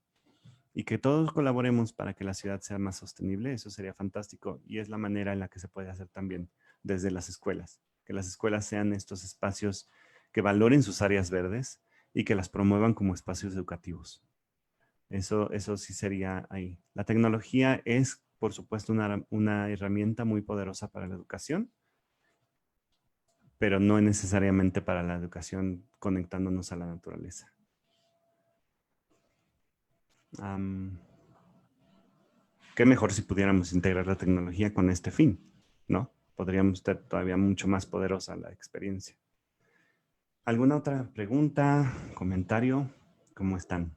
y que todos colaboremos para que la ciudad sea más sostenible. Eso sería fantástico y es la manera en la que se puede hacer también desde las escuelas. Que las escuelas sean estos espacios que valoren sus áreas verdes y que las promuevan como espacios educativos. Eso sí sería ahí. La tecnología es, por supuesto, una herramienta muy poderosa para la educación, pero no necesariamente para la educación conectándonos a la naturaleza. Qué mejor si pudiéramos integrar la tecnología con este fin, ¿no? Podríamos tener todavía mucho más poderosa la experiencia. ¿Alguna otra pregunta, comentario? ¿Cómo están?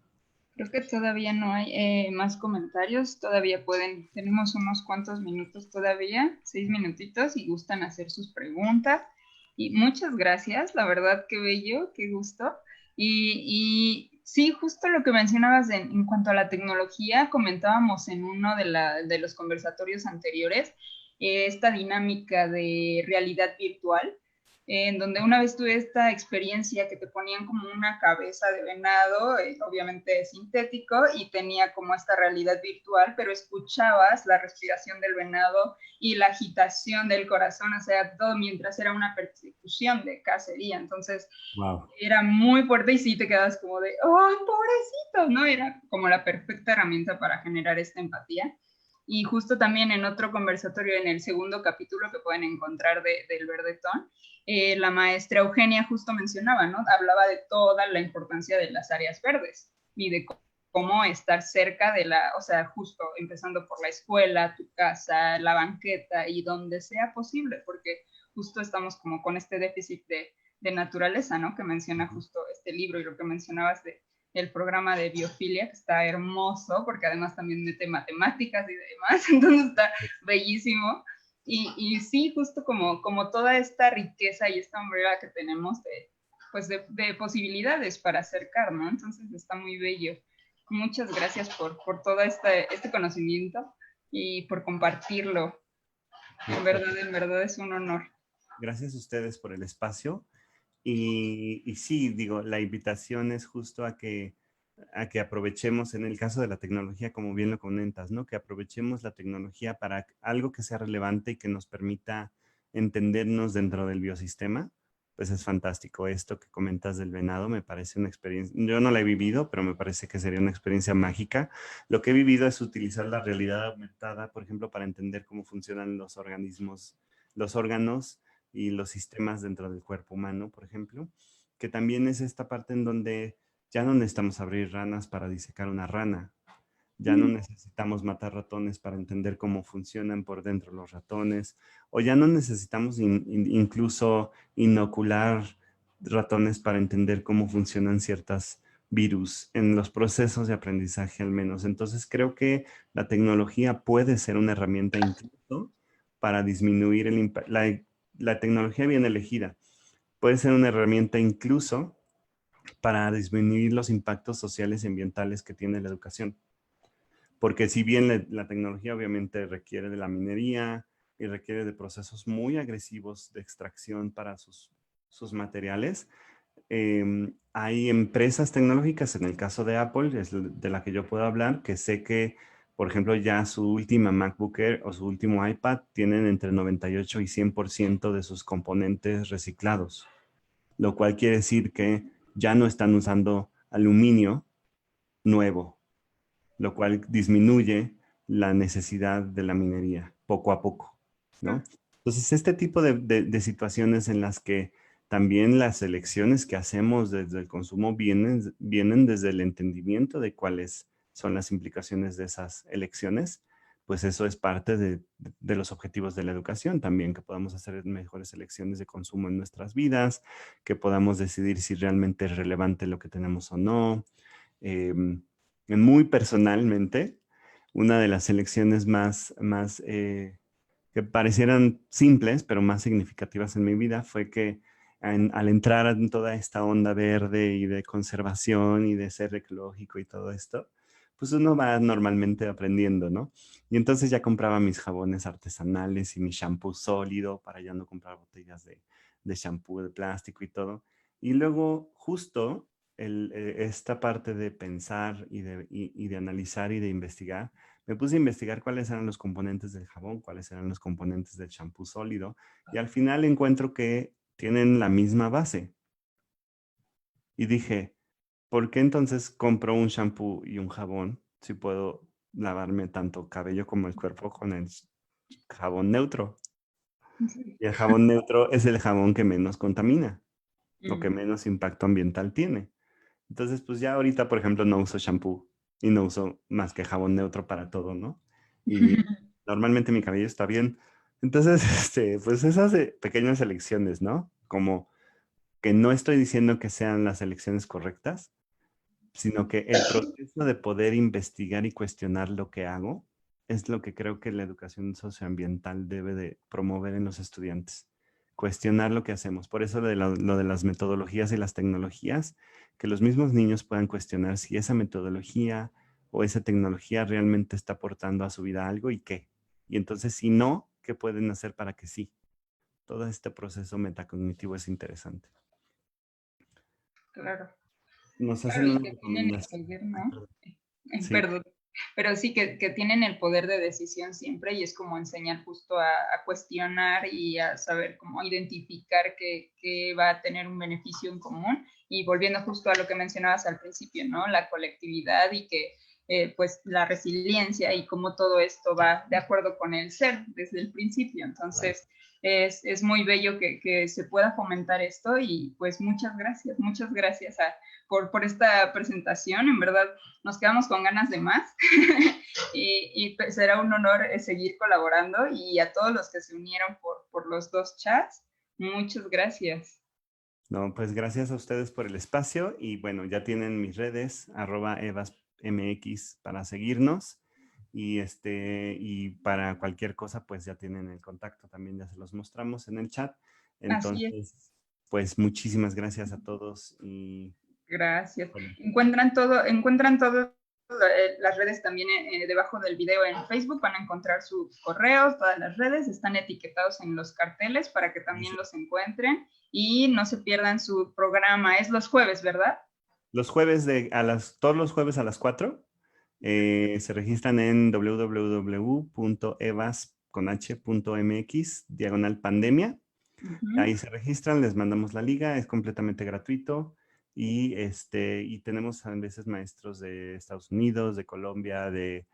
Creo que todavía no hay más comentarios, todavía tenemos unos cuantos minutos todavía, 6 minutitos, y gustan hacer sus preguntas. Y muchas gracias, la verdad, qué bello, qué gusto. Y sí, justo lo que mencionabas en cuanto a la tecnología, comentábamos en uno de los conversatorios anteriores, esta dinámica de realidad virtual, en donde una vez tuve esta experiencia que te ponían como una cabeza de venado, obviamente sintético, y tenía como esta realidad virtual, pero escuchabas la respiración del venado y la agitación del corazón, o sea, todo mientras era una persecución de cacería. Entonces, wow, era muy fuerte y sí te quedas como de, ¡oh, pobrecito! ¿No? Era como la perfecta herramienta para generar esta empatía. Y justo también en otro conversatorio, en el segundo capítulo que pueden encontrar del Verdetón, la maestra Eugenia justo mencionaba, ¿no? Hablaba de toda la importancia de las áreas verdes y de cómo estar cerca de o sea, justo empezando por la escuela, tu casa, la banqueta y donde sea posible, porque justo estamos como con este déficit de naturaleza, ¿no? Que menciona justo este libro y lo que mencionabas del programa de biofilia, que está hermoso, porque además también mete matemáticas y demás, entonces está bellísimo. Y sí, justo como toda esta riqueza y esta umbrella que tenemos pues de posibilidades para acercar, ¿no? Entonces está muy bello. Muchas gracias por todo este conocimiento y por compartirlo. En verdad es un honor. Gracias a ustedes por el espacio. Y sí, digo, la invitación es justo a que aprovechemos, en el caso de la tecnología, como bien lo comentas, ¿no? Que aprovechemos la tecnología para algo que sea relevante y que nos permita entendernos dentro del biosistema. Pues es fantástico. Esto que comentas del venado me parece una experiencia, yo no la he vivido, pero me parece que sería una experiencia mágica. Lo que he vivido es utilizar la realidad aumentada, por ejemplo, para entender cómo funcionan los organismos, los órganos y los sistemas dentro del cuerpo humano, por ejemplo, que también es esta parte en donde ya no necesitamos abrir ranas para disecar una rana, ya no necesitamos matar ratones para entender cómo funcionan por dentro los ratones, o ya no necesitamos incluso inocular ratones para entender cómo funcionan ciertas virus en los procesos de aprendizaje al menos. Entonces creo que la tecnología puede ser una herramienta incluso para disminuir el impacto. La tecnología bien elegida puede ser una herramienta incluso para disminuir los impactos sociales y ambientales que tiene la educación. Porque si bien la tecnología obviamente requiere de la minería y requiere de procesos muy agresivos de extracción para sus materiales, hay empresas tecnológicas, en el caso de Apple, es de la que yo puedo hablar, que sé que, por ejemplo, ya su última MacBook Air o su último iPad tienen entre 98 y 100% de sus componentes reciclados, lo cual quiere decir que ya no están usando aluminio nuevo, lo cual disminuye la necesidad de la minería poco a poco, ¿no? Entonces, este tipo de situaciones en las que también las elecciones que hacemos desde el consumo vienen desde el entendimiento de cuáles son las implicaciones de esas elecciones, pues eso es parte de los objetivos de la educación también, que podamos hacer mejores elecciones de consumo en nuestras vidas, que podamos decidir si realmente es relevante lo que tenemos o no. Muy personalmente, una de las elecciones que parecieran simples, pero más significativas en mi vida, fue que al entrar en toda esta onda verde y de conservación y de ser ecológico y todo esto, pues uno va normalmente aprendiendo, ¿no? Y entonces ya compraba mis jabones artesanales y mi shampoo sólido para ya no comprar botellas de shampoo de plástico y todo. Y luego justo esta parte de pensar y de analizar y de investigar, me puse a investigar cuáles eran los componentes del jabón, cuáles eran los componentes del champú sólido, y al final encuentro que tienen la misma base. Y dije, ¿por qué entonces compro un champú y un jabón si puedo lavarme tanto cabello como el cuerpo con el jabón neutro? Y el jabón neutro es el jabón que menos contamina o que menos impacto ambiental tiene. Entonces, pues ya ahorita, por ejemplo, no uso shampoo y no uso más que jabón neutro para todo, ¿no? Y normalmente mi cabello está bien. Entonces, pues esas pequeñas elecciones, ¿no? Como que no estoy diciendo que sean las elecciones correctas, sino que el proceso de poder investigar y cuestionar lo que hago es lo que creo que la educación socioambiental debe de promover en los estudiantes. Cuestionar lo que hacemos. Por eso lo de las metodologías y las tecnologías, que los mismos niños puedan cuestionar si esa metodología o esa tecnología realmente está aportando a su vida algo y qué. Y entonces, si no, ¿qué pueden hacer para que sí? Todo este proceso metacognitivo es interesante. Claro. Nos Claro, hacen y una que tienen el recomendación. poder, ¿no? Sí. Perdón, pero sí que tienen el poder de decisión siempre y es como enseñar justo a cuestionar y a saber cómo identificar que va a tener un beneficio en común y volviendo justo a lo que mencionabas al principio, ¿no? La colectividad y que pues la resiliencia y cómo todo esto va de acuerdo con el ser desde el principio. Entonces, es muy bello que se pueda fomentar esto y pues muchas gracias por esta presentación. En verdad, nos quedamos con ganas de más y pues, será un honor seguir colaborando y a todos los que se unieron por los dos chats, muchas gracias. No, pues gracias a ustedes por el espacio y bueno, ya tienen mis redes, @evasmx para seguirnos y para cualquier cosa pues ya tienen el contacto, también ya se los mostramos en el chat. Así es. Entonces, pues muchísimas gracias a todos. Y, Gracias. bueno, Encuentran todo las redes también debajo del video en Facebook, van a encontrar sus correos, todas las redes están etiquetados en los carteles para que también los encuentren y no se pierdan su programa. Es los jueves, ¿verdad? los jueves todos los jueves a las 4 se registran en www.evas.mx/pandemia. Ahí se registran, les mandamos la liga, es completamente gratuito. Y tenemos a veces maestros de Estados Unidos, de Colombia, de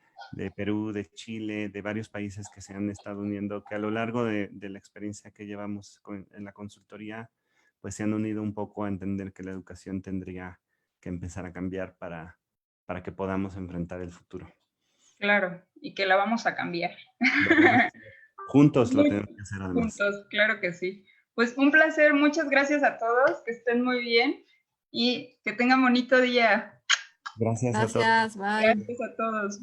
Perú, de Chile, de varios países que se han estado uniendo, que a lo largo de la experiencia que llevamos en la consultoría, pues se han unido un poco a entender que la educación tendría que empezar a cambiar para que podamos enfrentar el futuro. Claro, y que la vamos a cambiar. Juntos lo tenemos que hacer además. Juntos, claro que sí. Pues un placer, muchas gracias a todos, que estén muy bien y que tengan bonito día. Gracias a todos. Gracias, bye. Gracias a todos.